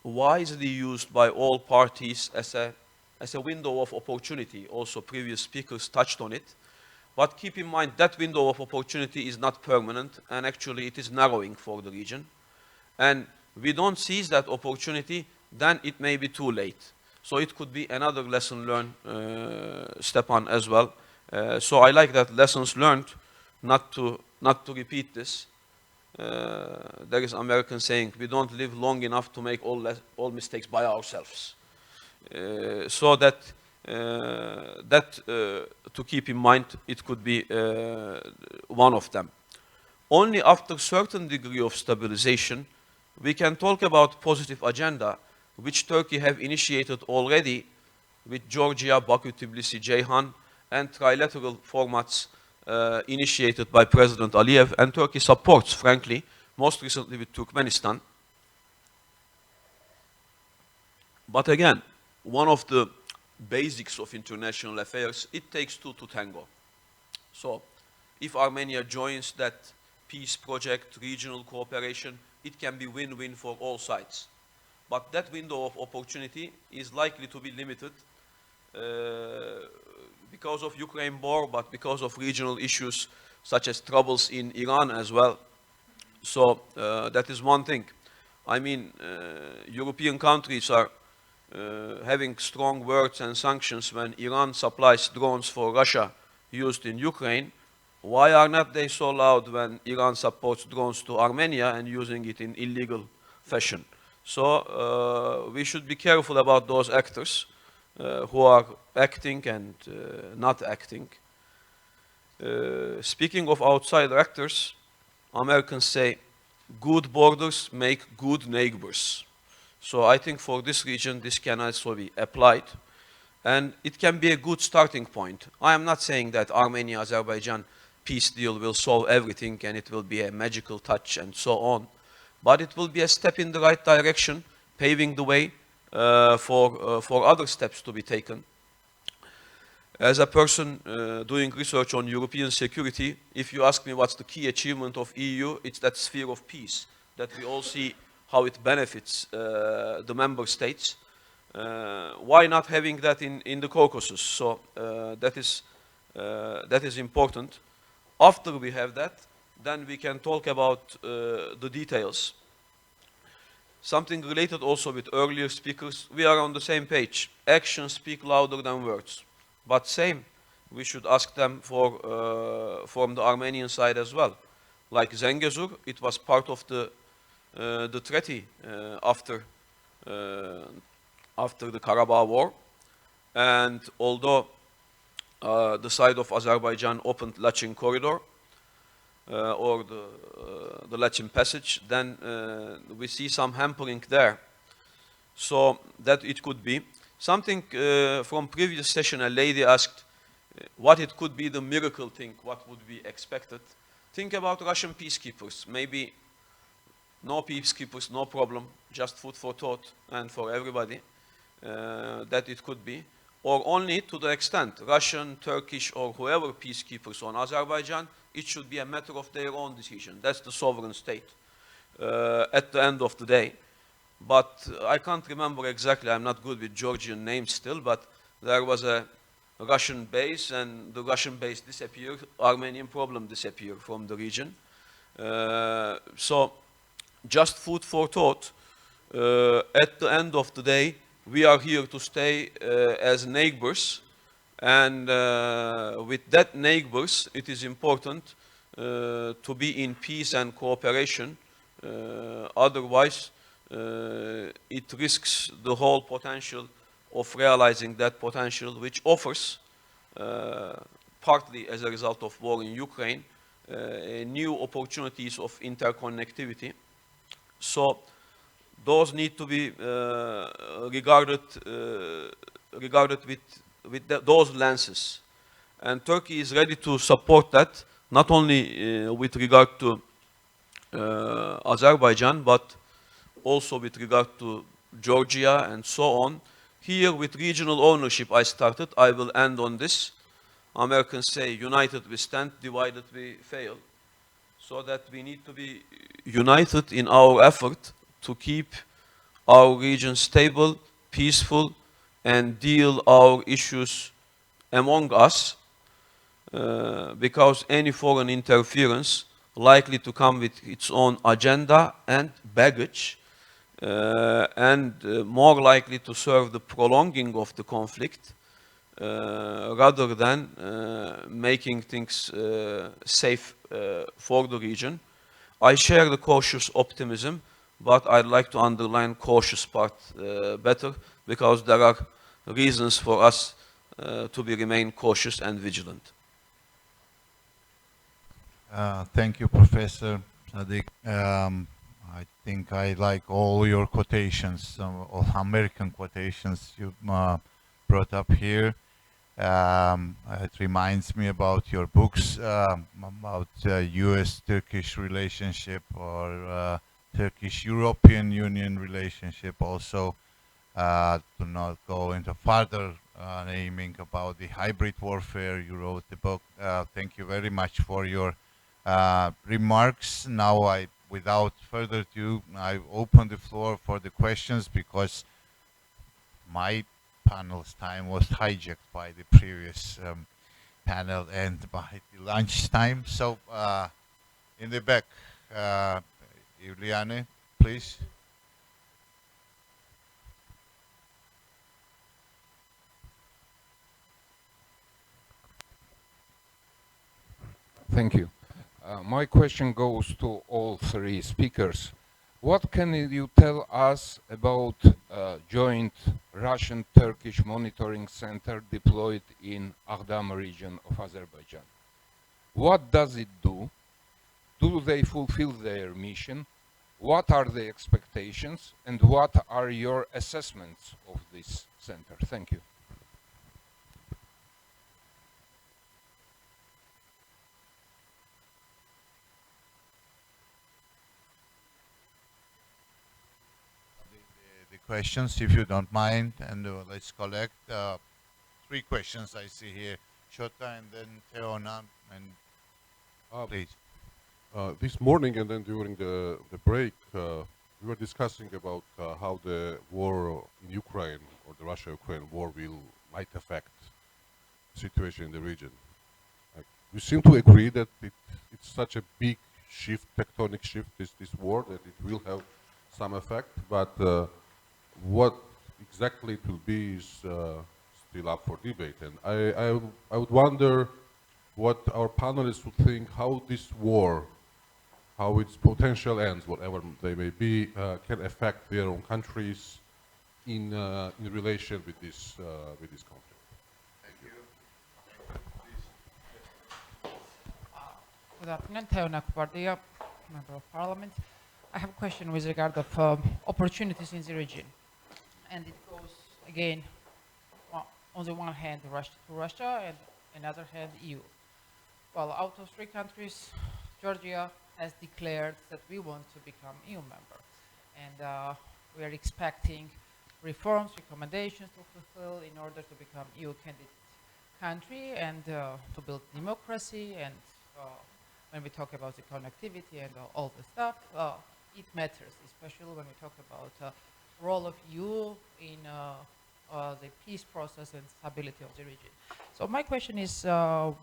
wisely used by all parties as a window of opportunity. Also, previous speakers touched on it. But keep in mind that window of opportunity is not permanent, and actually it is narrowing for the region. And we don't seize that opportunity, then it may be too late. So it could be another lesson learned, Stepan, as well. So I like that lessons learned, not to repeat this. There is American saying, we don't live long enough to make all mistakes by ourselves. So that to keep in mind, it could be one of them. Only after certain degree of stabilization, we can talk about positive agenda, which Turkey have initiated already with Georgia, Baku, Tbilisi, Ceyhan, and trilateral formats initiated by President Aliyev, and Turkey supports, frankly, most recently with Turkmenistan. But again, one of the basics of international affairs, it takes two to tango. So if Armenia joins that peace project, regional cooperation, it can be win-win for all sides. But that window of opportunity is likely to be limited because of Ukraine war, but because of regional issues such as troubles in Iran as well. So that is one thing. I mean, European countries are having strong words and sanctions when Iran supplies drones for Russia used in Ukraine. Why are not they so loud when Iran supports drones to Armenia and using it in illegal fashion? So we should be careful about those actors who are acting and not acting. Speaking of outsider actors, Americans say, good borders make good neighbors. So I think for this region, this can also be applied. And it can be a good starting point. I am not saying that Armenia-Azerbaijan peace deal will solve everything and it will be a magical touch and so on. But it will be a step in the right direction, paving the way for other steps to be taken. As a person doing research on European security, if you ask me what's the key achievement of EU, it's that sphere of peace, that we all see how it benefits the member states. Why not having that in the Caucasus? So that is important. After we have that, then we can talk about the details. Something related also with earlier speakers, we are on the same page. Actions speak louder than words. But same, we should ask them from the Armenian side as well. Like Zengezur, it was part of the treaty after the Karabakh war. And although the side of Azerbaijan opened Lachin corridor, or the Lachin passage, then we see some hampering there. So that it could be. Something from previous session, a lady asked what it could be the miracle thing, what would be expected. Think about Russian peacekeepers. Maybe no peacekeepers, no problem, just food for thought and for everybody that it could be. Or only to the extent Russian, Turkish, or whoever peacekeepers on Azerbaijan, it should be a matter of their own decision. That's the sovereign state at the end of the day. But I can't remember exactly, I'm not good with Georgian names still, but there was a Russian base and the Russian base disappeared, Armenian problem disappeared from the region. So just food for thought, at the end of the day, we are here to stay as neighbors, and with that neighbors, it is important to be in peace and cooperation. Otherwise, it risks the whole potential of realizing that potential, which offers, partly as a result of war in Ukraine, new opportunities of interconnectivity. So those need to be regarded with those lenses. And Turkey is ready to support that, not only with regard to Azerbaijan, but also with regard to Georgia and so on. Here with regional ownership I started, I will end on this. Americans say, united we stand, divided we fail. So that we need to be united in our effort to keep our region stable, peaceful, and deal our issues among us, because any foreign interference likely to come with its own agenda and baggage, and more likely to serve the prolonging of the conflict rather than making things safe for the region. I share the cautious optimism, but I'd like to underline cautious part better, because there are reasons for us to remain cautious and vigilant. Thank you, Professor Sadik. I think I like all your quotations, all American quotations you brought up here. It reminds me about your books about U.S.-Turkish relationship or Turkish-European Union relationship. Also, to not go into further naming about the hybrid warfare, you wrote the book. Thank you very much for your remarks. Now, without further ado, I open the floor for the questions, because my panel's time was hijacked by the previous panel and by the lunch time. So, in the back, Iuliane, please. Thank you. My question goes to all three speakers. What can you tell us about joint Russian-Turkish monitoring center deployed in Aghdam region of Azerbaijan? What does it do? Do they fulfill their mission? What are the expectations? And what are your assessments of this center? Thank you. Questions, if you don't mind, and let's collect three questions I see here. Shota and then Teona, and please. This morning and then during the break, we were discussing about how the war in Ukraine, or the Russia-Ukraine war, might affect the situation in the region. We seem to agree that it's such a big shift, tectonic shift, this war, that it will have some effect, but what exactly it will be is still up for debate. And I would wonder what our panelists would think, how this war, how its potential ends, whatever they may be, can affect their own countries in relation with this conflict. Thank you. Good afternoon, Teona Kubardia, Member of Parliament. I have a question with regard of opportunities in the region. And it goes, again, on the one hand, Russia, and on the other hand, EU. Well, out of three countries, Georgia has declared that we want to become EU member. And we are expecting reforms, recommendations to fulfill in order to become EU candidate country and to build democracy. And when we talk about the connectivity and all the stuff, it matters, especially when we talk about role of EU in the peace process and stability of the region. So my question is, how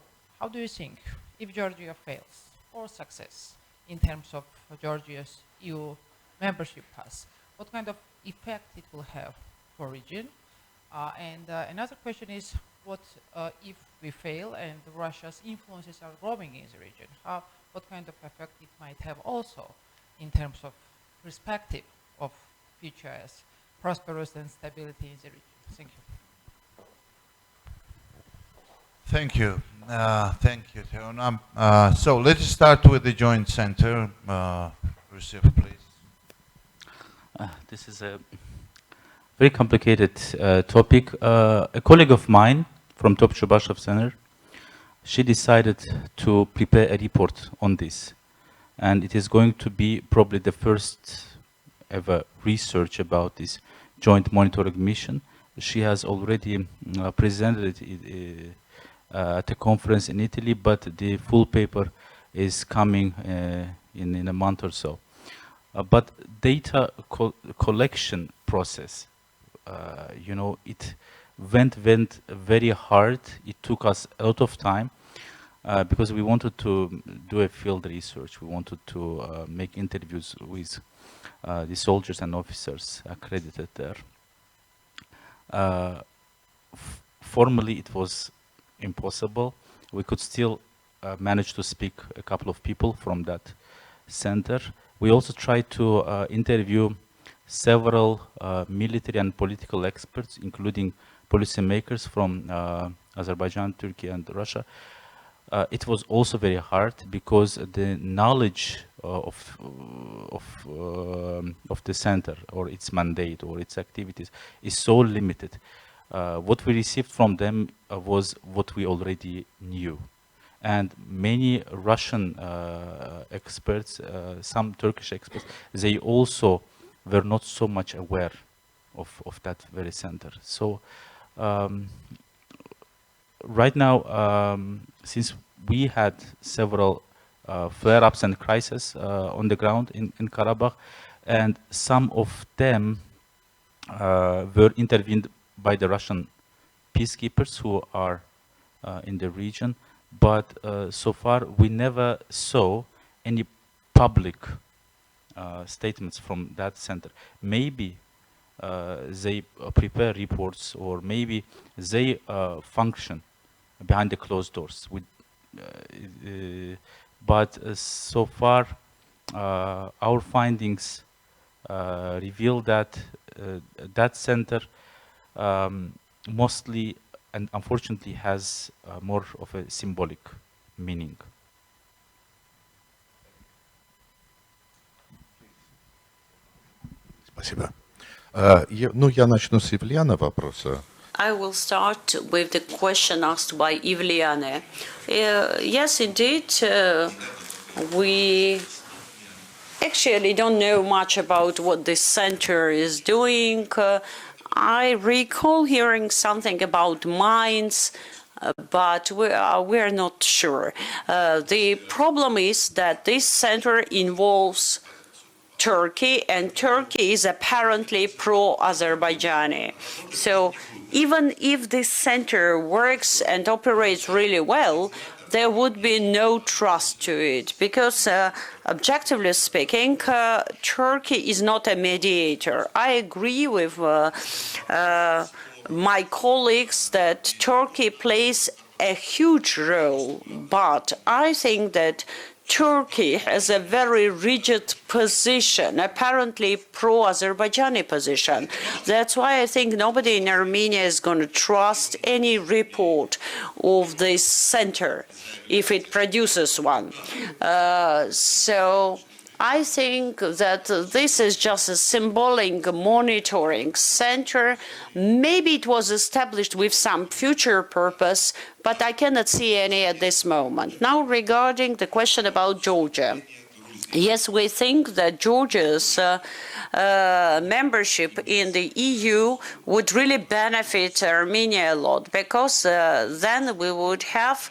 do you think, if Georgia fails or success in terms of Georgia's EU membership path, what kind of effect it will have for region? And another question is, what if we fail and Russia's influences are growing in the region? What kind of effect it might have also in terms of perspective of future as prosperous and stability in the region? Thank you. Thank you. Thank you, Teona. So let's start with the joint center. Rusif, please. This is a very complicated topic. A colleague of mine from Topchubashov Center, she decided to prepare a report on this. And it is going to be probably the first ever research about this joint monitoring mission. She has already presented it at a conference in Italy, but the full paper is coming in a month or so. But data collection process, you know, it went very hard. It took us a lot of time because we wanted to do a field research. We wanted to make interviews with the soldiers and officers accredited there. Formally, it was impossible. We could still manage to speak a couple of people from that center. We also tried to interview several military and political experts, including policymakers from Azerbaijan, Turkey, and Russia. It was also very hard because the knowledge of the center or its mandate or its activities is so limited. What we received from them was what we already knew. And many Russian experts, some Turkish experts, they also were not so much aware of that very center. So right now, since we had several flare-ups and crises on the ground in Karabakh, and some of them were intervened by the Russian peacekeepers who are in the region, but so far we never saw any public statements from that center. Maybe they prepare reports, or maybe they function behind the closed doors. But so far, our findings reveal that that center mostly and unfortunately has more of a symbolic meaning. Спасибо. Ну, я начну с Ивлиана вопроса. I will start with the question asked by Ivliane. Yes, indeed, we actually don't know much about what this center is doing. I recall hearing something about mines, but we're not sure. The problem is that this center involves Turkey, and Turkey is apparently pro-Azerbaijani. So even if this center works and operates really well, there would be no trust to it because, objectively speaking, Turkey is not a mediator. I agree with my colleagues that Turkey plays a huge role, but I think that Turkey has a very rigid position, apparently pro-Azerbaijani position. That's why I think nobody in Armenia is going to trust any report of this center if it produces one. So I think that this is just a symbolic monitoring center. Maybe it was established with some future purpose, but I cannot see any at this moment. Now, regarding the question about Georgia. Yes, we think that Georgia's membership in the EU would really benefit Armenia a lot, because then we would have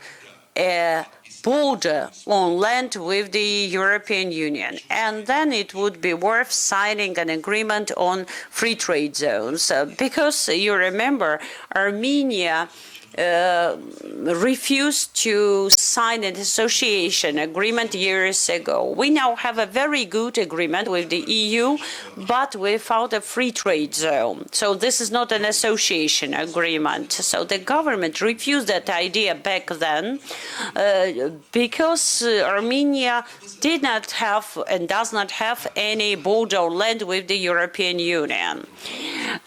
a border on land with the European Union, and then it would be worth signing an agreement on free trade zones, because you remember Armenia refused to sign an association agreement years ago. We now have a very good agreement with the EU, but without a free trade zone. So this is not an association agreement. So the government refused that idea back then because Armenia did not have and does not have any border or land with the European Union.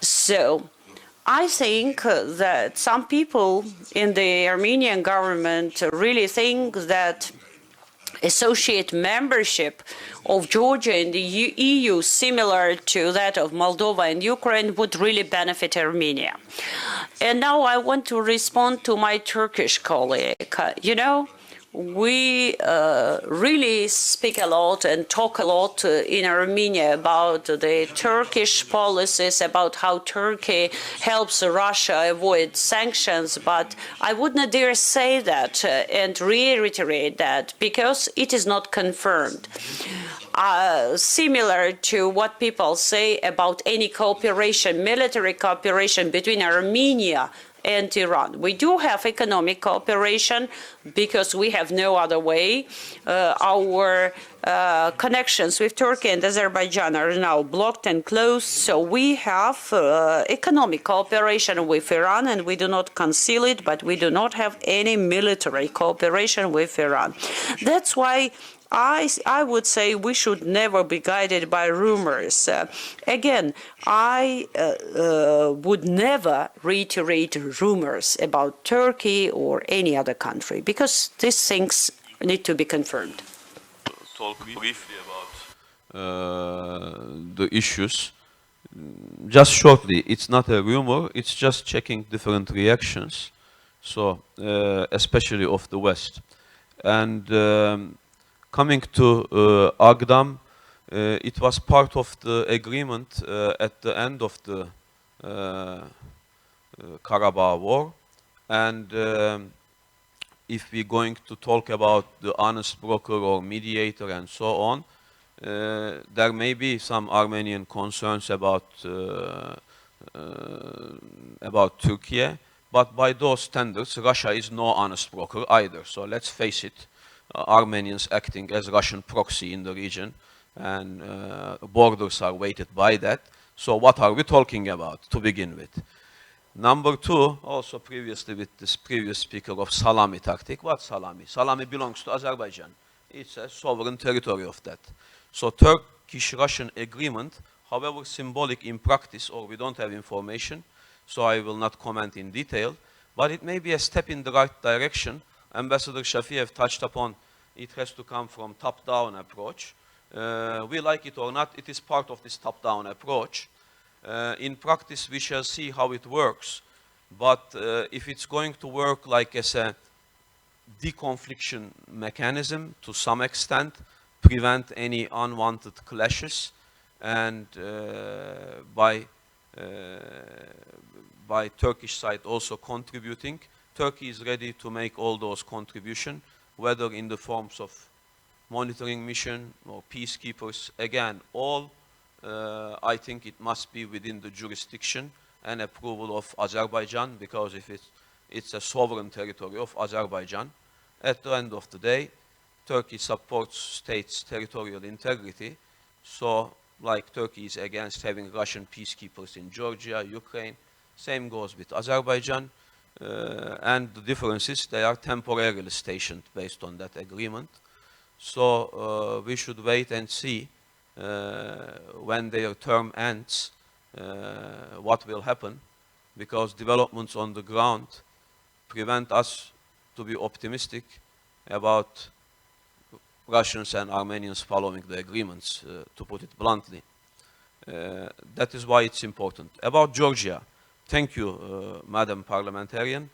So I think that some people in the Armenian government really think that associate membership of Georgia in the EU, similar to that of Moldova and Ukraine, would really benefit Armenia. And now I want to respond to my Turkish colleague. You know, we really speak a lot and talk a lot in Armenia about the Turkish policies, about how Turkey helps Russia avoid sanctions, but I would not dare say that and reiterate that because it is not confirmed. Similar to what people say about any cooperation, military cooperation between Armenia and Iran. We do have economic cooperation because we have no other way. Our connections with Turkey and Azerbaijan are now blocked and closed, so we have economic cooperation with Iran, and we do not conceal it, but we do not have any military cooperation with Iran. That's why I would say we should never be guided by rumors. Again, I would never reiterate rumors about Turkey or any other country because these things need to be confirmed. Talk briefly about the issues. Just shortly, it's not a rumor, it's just checking different reactions, so especially of the West. And coming to Agdam, it was part of the agreement at the end of the Karabakh war. And if we're going to talk about the honest broker or mediator and so on, there may be some Armenian concerns about Turkey, but by those standards, Russia is no honest broker either. So let's face it. Armenians acting as Russian proxy in the region, and borders are weighted by that. So what are we talking about to begin with? Number two, also previously with this previous speaker of salami tactic. What salami? Salami belongs to Azerbaijan. It's a sovereign territory of that. So Turkish-Russian agreement, however symbolic in practice, or we don't have information, so I will not comment in detail, but it may be a step in the right direction. Ambassador Shafiev touched upon it has to come from top-down approach. We like it or not, it is part of this top-down approach. In practice, we shall see how it works. But if it's going to work like as a deconfliction mechanism to some extent, prevent any unwanted clashes, and by Turkish side also contributing, Turkey is ready to make all those contributions, whether in the forms of monitoring mission or peacekeepers. Again, all I think it must be within the jurisdiction and approval of Azerbaijan, because if it's a sovereign territory of Azerbaijan, at the end of the day, Turkey supports states' territorial integrity. So, like Turkey is against having Russian peacekeepers in Georgia, Ukraine, same goes with Azerbaijan. And the difference is they are temporarily stationed based on that agreement. So we should wait and see when their term ends what will happen, because developments on the ground prevent us to be optimistic about Russians and Armenians following the agreements, to put it bluntly. That is why it's important. About Georgia, thank you, Madam Parliamentarian.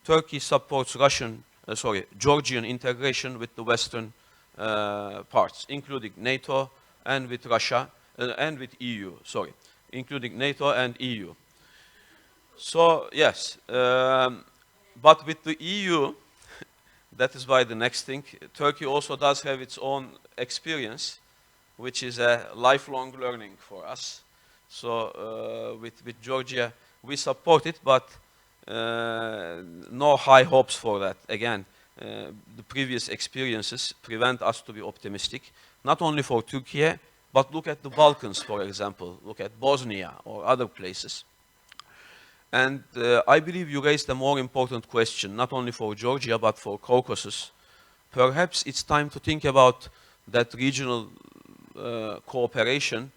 Turkey supports Georgian integration with the Western parts, including NATO and with Russia, and with EU, including NATO and EU. So, yes, but with the EU, that is why the next thing, Turkey also does have its own experience, which is a lifelong learning for us. So, with Georgia, we support it, but no high hopes for that. Again, the previous experiences prevent us to be optimistic, not only for Turkey, but look at the Balkans, for example. Look at Bosnia or other places. And I believe you raised a more important question, not only for Georgia, but for Caucasus. Perhaps it's time to think about that regional cooperation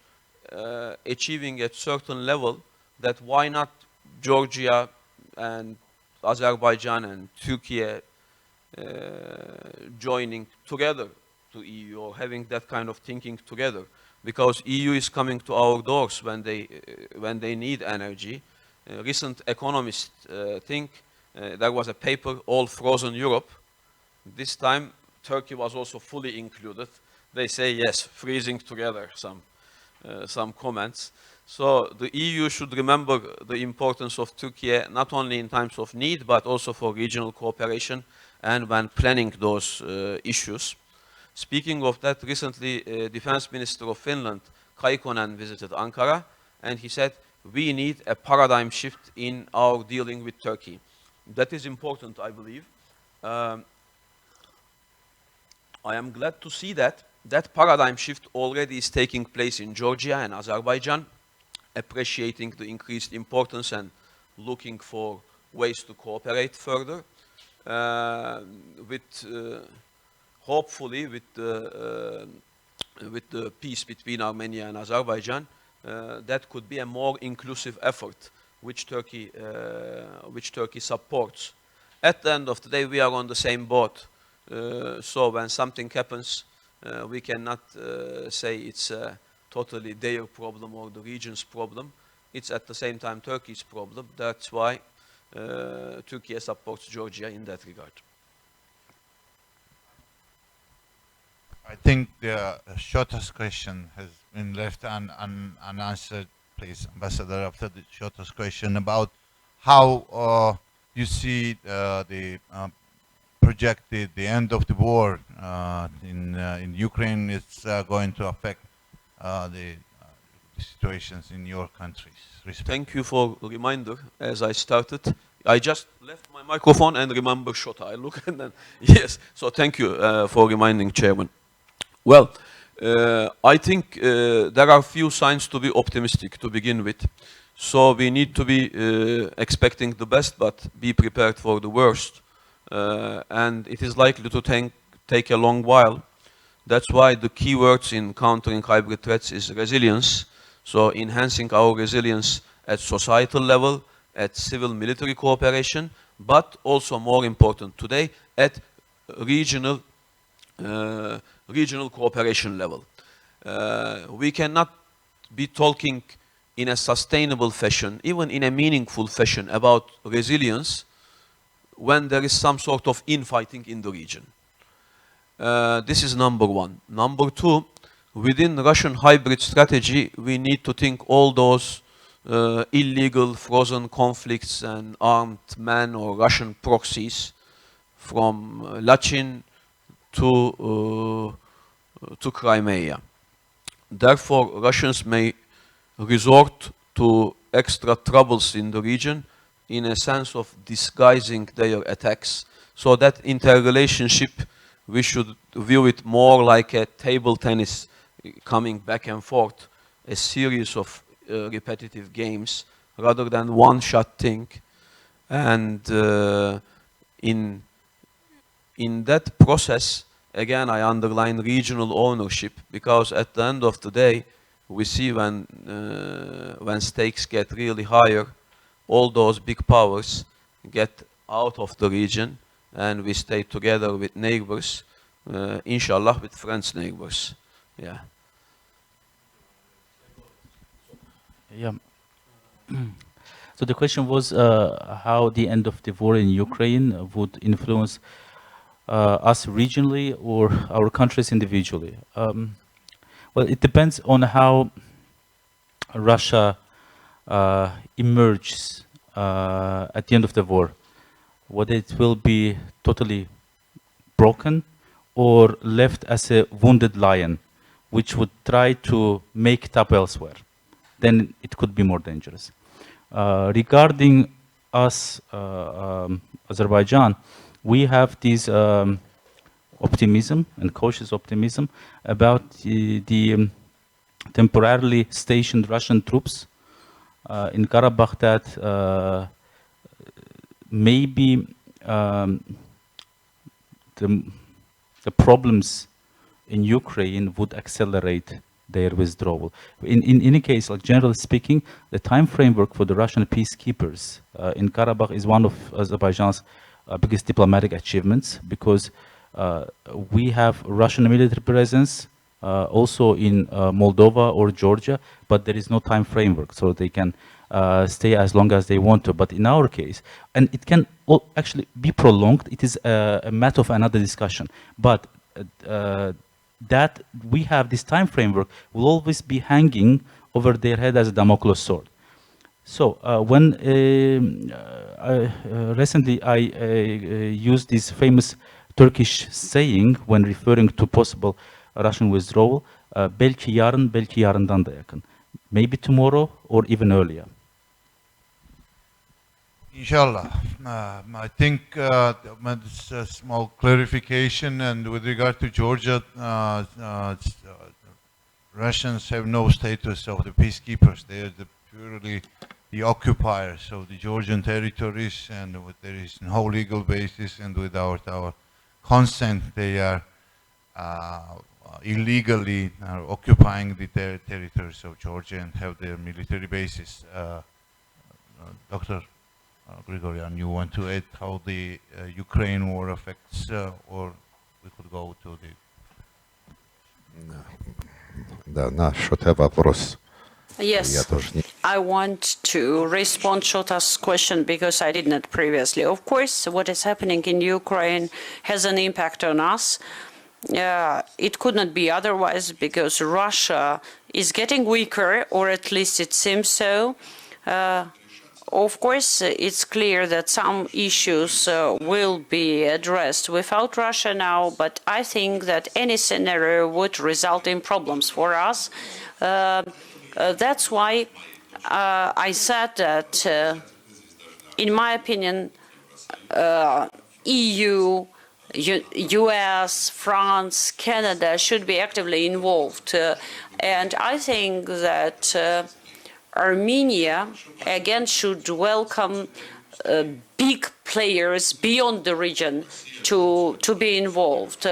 achieving at certain level, that why not Georgia and Azerbaijan and Turkey joining together to EU or having that kind of thinking together, because EU is coming to our doors when they need energy. Recent economists think there was a paper, All Frozen Europe. This time Turkey was also fully included. They say yes, freezing together, some comments. So the EU should remember the importance of Turkey not only in times of need, but also for regional cooperation and when planning those issues. Speaking of that, recently Defense Minister of Finland, Kaikkonen, visited Ankara, and he said, we need a paradigm shift in our dealing with Turkey. That is important, I believe. I am glad to see that paradigm shift already is taking place in Georgia and Azerbaijan, appreciating the increased importance and looking for ways to cooperate further. Hopefully with the peace between Armenia and Azerbaijan, that could be a more inclusive effort which Turkey supports. At the end of the day, we are on the same boat. So when something happens, we cannot say it's totally their problem or the region's problem. It's at the same time Turkey's problem. That's why Turkey supports Georgia in that regard. I think the shortest question has been left unanswered. Please, Ambassador, after the shortest question about how you see the projected the end of the war in Ukraine is going to affect the situations in your countries. Thank you for the reminder. As I started, I just left my microphone and remember Shota. I look and then, yes. So thank you for reminding, Chairman. Well, I think there are few signs to be optimistic to begin with. So we need to be expecting the best, but be prepared for the worst. And it is likely to take a long while. That's why the key words in countering hybrid threats is resilience. So enhancing our resilience at societal level, at civil-military cooperation, but also more important today, at regional cooperation level. We cannot be talking in a sustainable fashion, even in a meaningful fashion, about resilience when there is some sort of infighting in the region. This is number one. Number two, within Russian hybrid strategy, we need to think all those illegal frozen conflicts and armed men or Russian proxies from Lachin to Crimea. Therefore, Russians may resort to extra troubles in the region in a sense of disguising their attacks. So that interrelationship, we should view it more like a table tennis coming back and forth, a series of repetitive games rather than one-shot thing. And in that process, again, I underline regional ownership, because at the end of the day, we see when stakes get really higher, all those big powers get out of the region, and we stay together with neighbors, inshallah, with friends, neighbors. Yeah. Yeah. So the question was how the end of the war in Ukraine would influence us regionally or our countries individually. Well, it depends on how Russia emerges at the end of the war. Whether it will be totally broken or left as a wounded lion, which would try to make it up elsewhere. Then it could be more dangerous. Regarding us, Azerbaijan, we have this optimism and cautious optimism about the temporarily stationed Russian troops in Karabakh that maybe the problems in Ukraine would accelerate their withdrawal. In any case, like generally speaking, the time framework for the Russian peacekeepers in Karabakh is one of Azerbaijan's biggest diplomatic achievements, because we have Russian military presence also in Moldova or Georgia, but there is no time framework, so they can stay as long as they want to. But in our case, and it can actually be prolonged, it is a matter of another discussion. But that we have this time framework will always be hanging over their head as a Damocles sword. So when recently I used this famous Turkish saying when referring to possible Russian withdrawal, belki yarın, belki yarından da yakın. Maybe tomorrow or even earlier. Inshallah. I think it's a small clarification, and with regard to Georgia, Russians have no status of the peacekeepers. They are purely the occupiers of the Georgian territories, and there is no legal basis, and without our consent, they are illegally occupying the territories of Georgia and have their military bases. Dr. Grigoryan, you want to add how the Ukraine war affects, or we could go to the... Да, Шоте вопрос. Yes, I want to respond to Shota's question because I did not previously. Of course, what is happening in Ukraine has an impact on us. It could not be otherwise because Russia is getting weaker, or at least it seems so. Of course, it's clear that some issues will be addressed without Russia now, but I think that any scenario would result in problems for us. That's why I said that, in my opinion, EU, US, France, Canada should be actively involved. And I think that Armenia, again, should welcome big players beyond the region to be involved.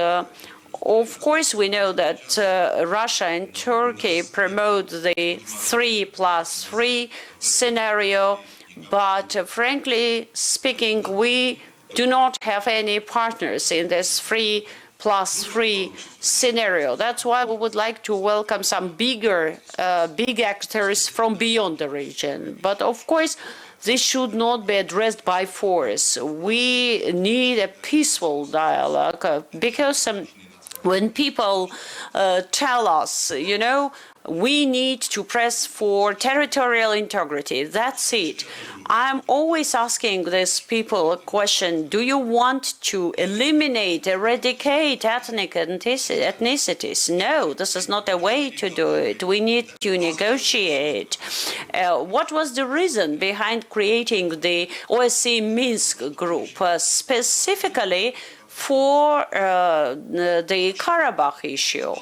Of course, we know that Russia and Turkey promote the 3+3 scenario, but frankly speaking, we do not have any partners in this 3+3 scenario. That's why we would like to welcome some big actors from beyond the region. But of course, this should not be addressed by force. We need a peaceful dialogue because when people tell us, you know, we need to press for territorial integrity, that's it. I'm always asking these people a question: do you want to eliminate, eradicate ethnic ethnicities? No, this is not a way to do it. We need to negotiate. What was the reason behind creating the OSCE Minsk group? Specifically for the Karabakh issue.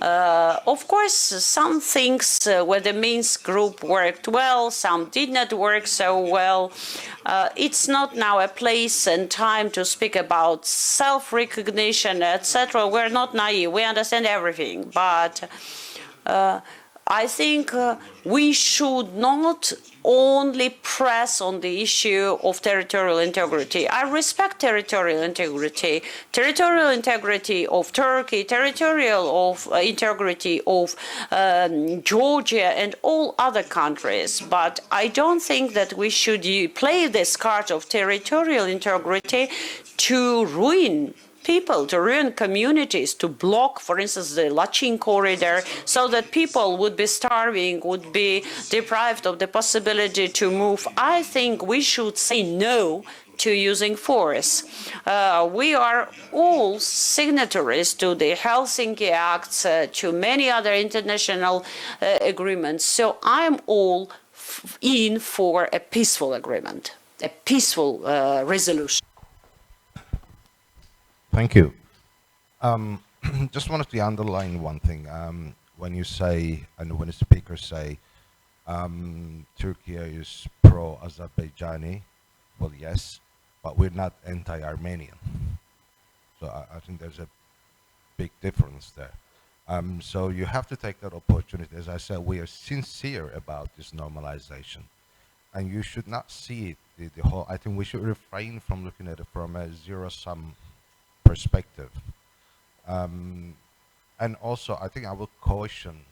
Of course, some things where the Minsk group worked well, some did not work so well. It's not now a place and time to speak about self-recognition, etc. We're not naive, we understand everything, but I think we should not only press on the issue of territorial integrity. I respect territorial integrity of Turkey, territorial integrity of Georgia and all other countries. But I don't think that we should play this card of territorial integrity to ruin people, to ruin communities, to block, for instance, the Lachin corridor, so that people would be starving, would be deprived of the possibility to move. I think we should say no to using force. We are all signatories to the Helsinki Acts, to many other international agreements. So I'm all in for a peaceful agreement, a peaceful resolution. Thank you. Just wanted to underline one thing. When you say, and when the speakers say, Turkey is pro-Azerbaijani, well, yes, but we're not anti-Armenian. So I think there's a big difference there. So you have to take that opportunity. As I said, we are sincere about this normalization. And you should not see it, the whole, I think we should refrain from looking at it from a zero-sum perspective. And also, I think I will caution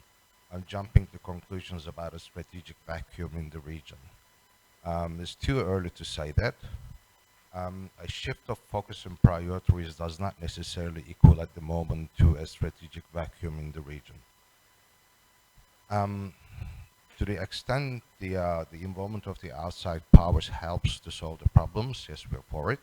on jumping to conclusions about a strategic vacuum in the region. It's too early to say that. A shift of focus and priorities does not necessarily equal at the moment to a strategic vacuum in the region. To the extent the involvement of the outside powers helps to solve the problems, yes, we're for it.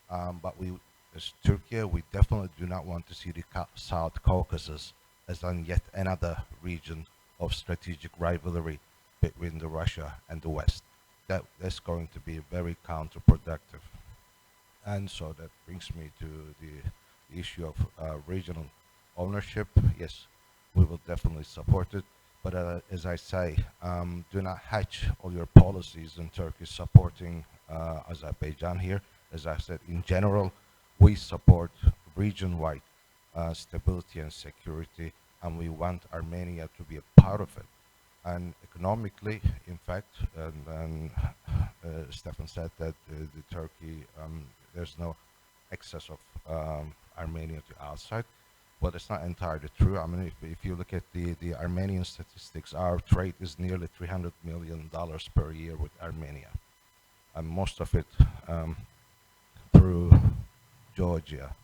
But we, as Turkey, we definitely do not want to see the South Caucasus as yet another region of strategic rivalry between the Russia and the West. That's going to be very counterproductive. And so that brings me to the issue of regional ownership. Yes, we will definitely support it. But as I say, do not hatch all your policies in Turkey supporting Azerbaijan here. As I said, in general, we support region-wide stability and security, and we want Armenia to be a part of it. And economically, in fact, and Stepan said that the Turkey, there's no excess of Armenia to outside. Well, that's not entirely true. I mean, if you look at the Armenian statistics, our trade is nearly $300 million per year with Armenia. And most of it through Georgia,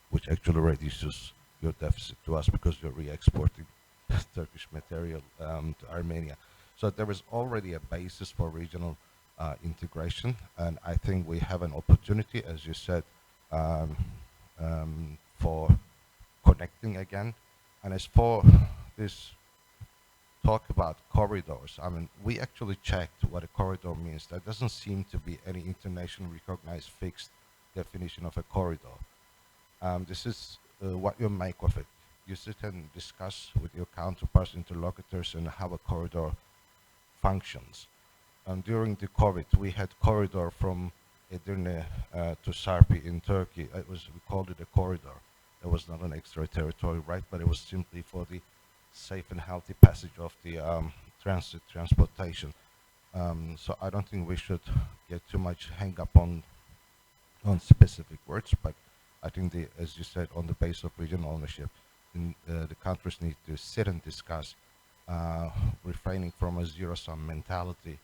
which actually reduces your deficit to us because you're re-exporting Turkish material to Armenia. So there is already a basis for regional integration, and I think we have an opportunity, as you said, for connecting again. And as for this talk about corridors, I mean, we actually checked what a corridor means. There doesn't seem to be any internationally recognized fixed definition of a corridor. This is what you make of it. You sit and discuss with your counterparts, interlocutors, and how a corridor functions. During the COVID, we had corridor from Edirne to Sarpi in Turkey. We called it a corridor. It was not an extraterritorial right, but it was simply for the safe and healthy passage of the transportation. So I don't think we should get too much hang up on specific words, but I think, as you said, on the base of regional ownership, the countries need to sit and discuss, refraining from a zero-sum mentality,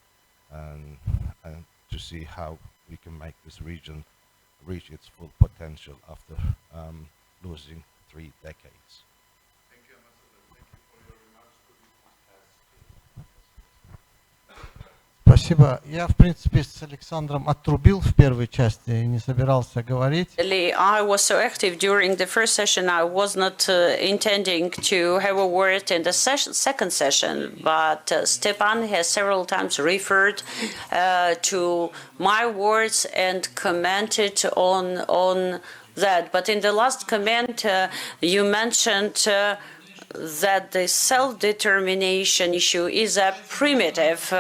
and to see how we can make this region reach its full potential after losing 3 decades. Thank you, Ambassador. Thank you for your remarks. Could you please pass? Спасибо. Я, в принципе, с Александром отрубил в первой части и не собирался говорить. I was so active during the first session, I was not intending to have a word in the second session, but Stepan has several times referred to my words and commented on that. But in the last comment, you mentioned that the self-determination issue is a primitive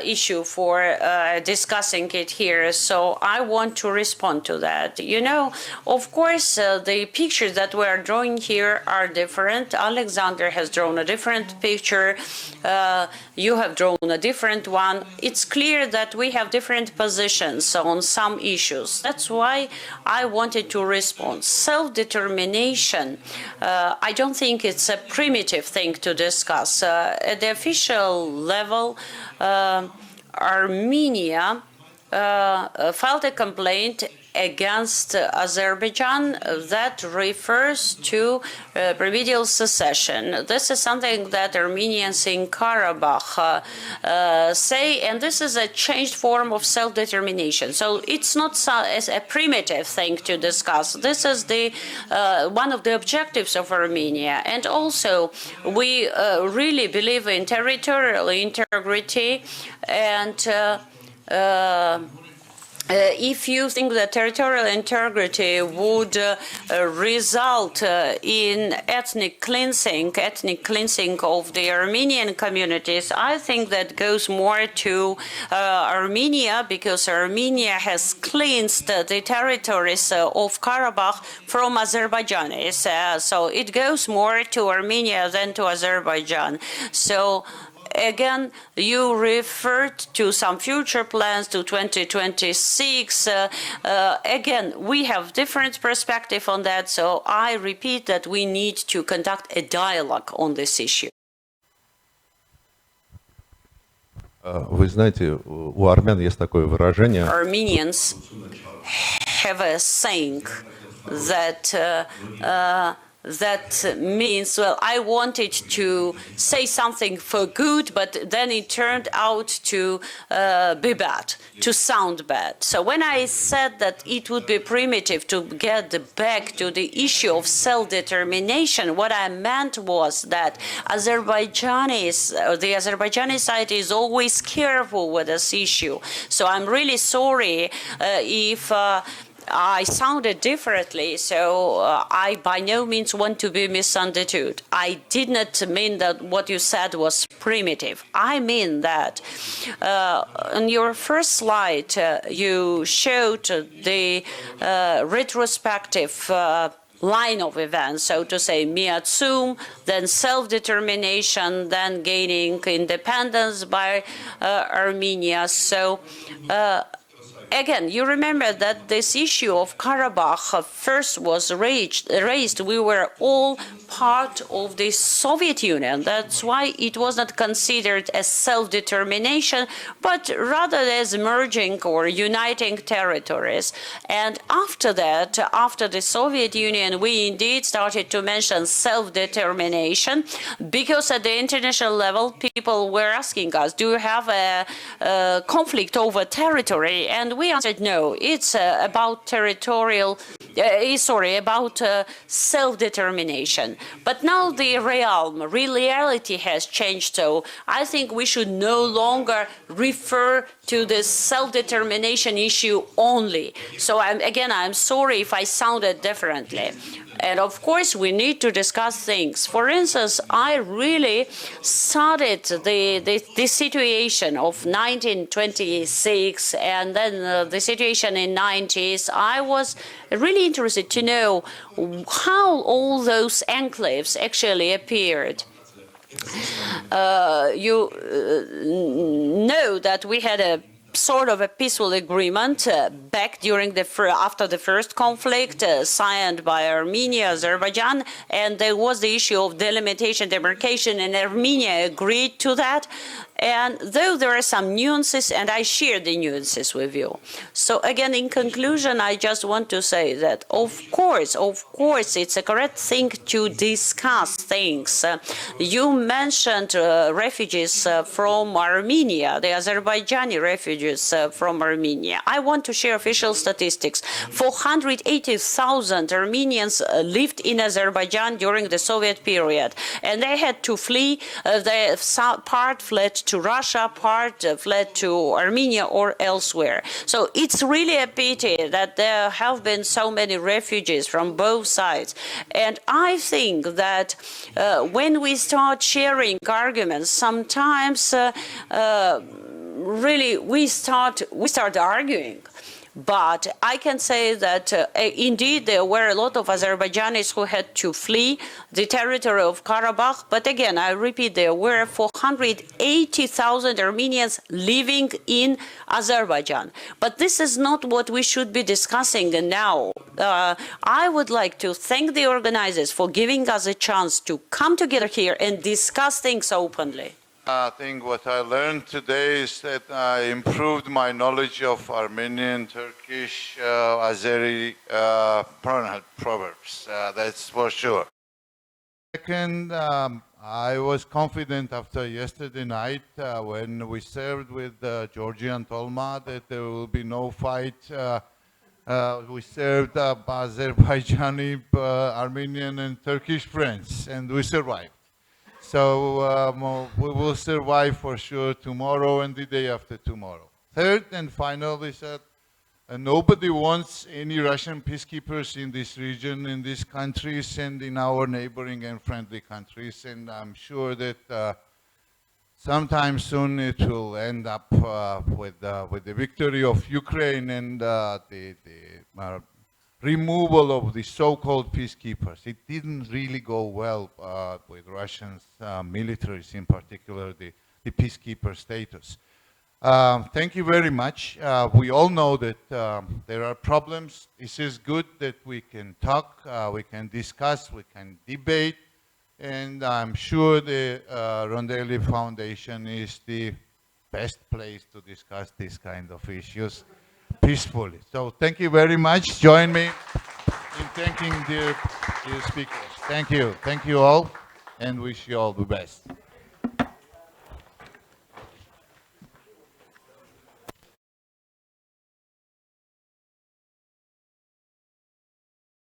issue for discussing it here. So I want to respond to that. You know, of course, the pictures that we are drawing here are different. Alexander has drawn a different picture. You have drawn a different one. It's clear that we have different positions on some issues. That's why I wanted to respond. Self-determination, I don't think it's a primitive thing to discuss. At the official level, Armenia filed a complaint against Azerbaijan that refers to remedial secession. This is something that Armenians in Karabakh say, and this is a changed form of self-determination. So it's not as a primitive thing to discuss. This is the one of the objectives of Armenia. And also, we really believe in territorial integrity, and if you think that territorial integrity would result in ethnic cleansing of the Armenian communities, I think that goes more to Armenia, because Armenia has cleansed the territories of Karabakh from Azerbaijanis. So it goes more to Armenia than to Azerbaijan. So Again, you referred to some future plans to 2026. Again, we have different perspective on that, so I repeat that we need to conduct a dialogue on this issue. Вы знаете, у армян есть такое выражение. Armenians have a saying that that means, well, I wanted to say something for good, but then it turned out to be bad, to sound bad. So when I said that it would be primitive to get back to the issue of self-determination, what I meant was that the Azerbaijani side is always careful with this issue. So I'm really sorry if I sounded differently, so I by no means want to be misunderstood. I did not mean that what you said was primitive. I mean that on your first slide, you showed the retrospective line of events, so to say, Miatsum, then self-determination, then gaining independence by Armenia. So again, you remember that this issue of Karabakh first was raised. We were all part of the Soviet Union. That's why it was not considered as self-determination, but rather as merging or uniting territories. And after that, after the Soviet Union, we indeed started to mention self-determination, because at the international level, people were asking us, do you have a conflict over territory? And we answered no, it's about territorial, about self-determination. But now the reality has changed, so I think we should no longer refer to the self-determination issue only. So I'm sorry if I sounded differently. And of course, we need to discuss things. For instance, I really studied the situation of 1926 and then the situation in 90s. I was really interested to know how all those enclaves actually appeared. You know that we had a sort of a peaceful agreement back during after the first conflict signed by Armenia, Azerbaijan, and there was the issue of delimitation, demarcation, and Armenia agreed to that. And though there are some nuances, and I share the nuances with you. So again, in conclusion, I just want to say that, of course, it's a correct thing to discuss things. You mentioned refugees from Armenia, the Azerbaijani refugees from Armenia. I want to share official statistics. 480,000 Armenians lived in Azerbaijan during the Soviet period, and they had to flee. Part fled to Russia, part fled to Armenia or elsewhere. So it's really a pity that there have been so many refugees from both sides. And I think that when we start sharing arguments, sometimes really we start arguing. But I can say that indeed there were a lot of Azerbaijanis who had to flee the territory of Karabakh. But again, I repeat, there were 480,000 Armenians living in Azerbaijan. But this is not what we should be discussing now. I would like to thank the organizers for giving us a chance to come together here and discuss things openly. I think what I learned today is that I improved my knowledge of Armenian, Turkish, Azeri proverbs. That's for sure. Second, I was confident after yesterday night when we served with Georgian Tolma that there will be no fight. We served Azerbaijani, Armenian, and Turkish friends, and we survived. So we will survive for sure tomorrow and the day after tomorrow. Third and finally, said, nobody wants any Russian peacekeepers in this region, in these countries, and in our neighboring and friendly countries. And I'm sure that sometime soon it will end up with the victory of Ukraine and the removal of the so-called peacekeepers. It didn't really go well with Russian militaries, in particular the the peacekeeper status. Thank you very much. We all know that there are problems. This is good that we can talk, we can discuss, we can debate, and I'm sure the Rondeli Foundation is the best place to discuss these kind of issues peacefully. So thank you very much. Join me in thanking the speakers. Thank you all, and wish you all the best.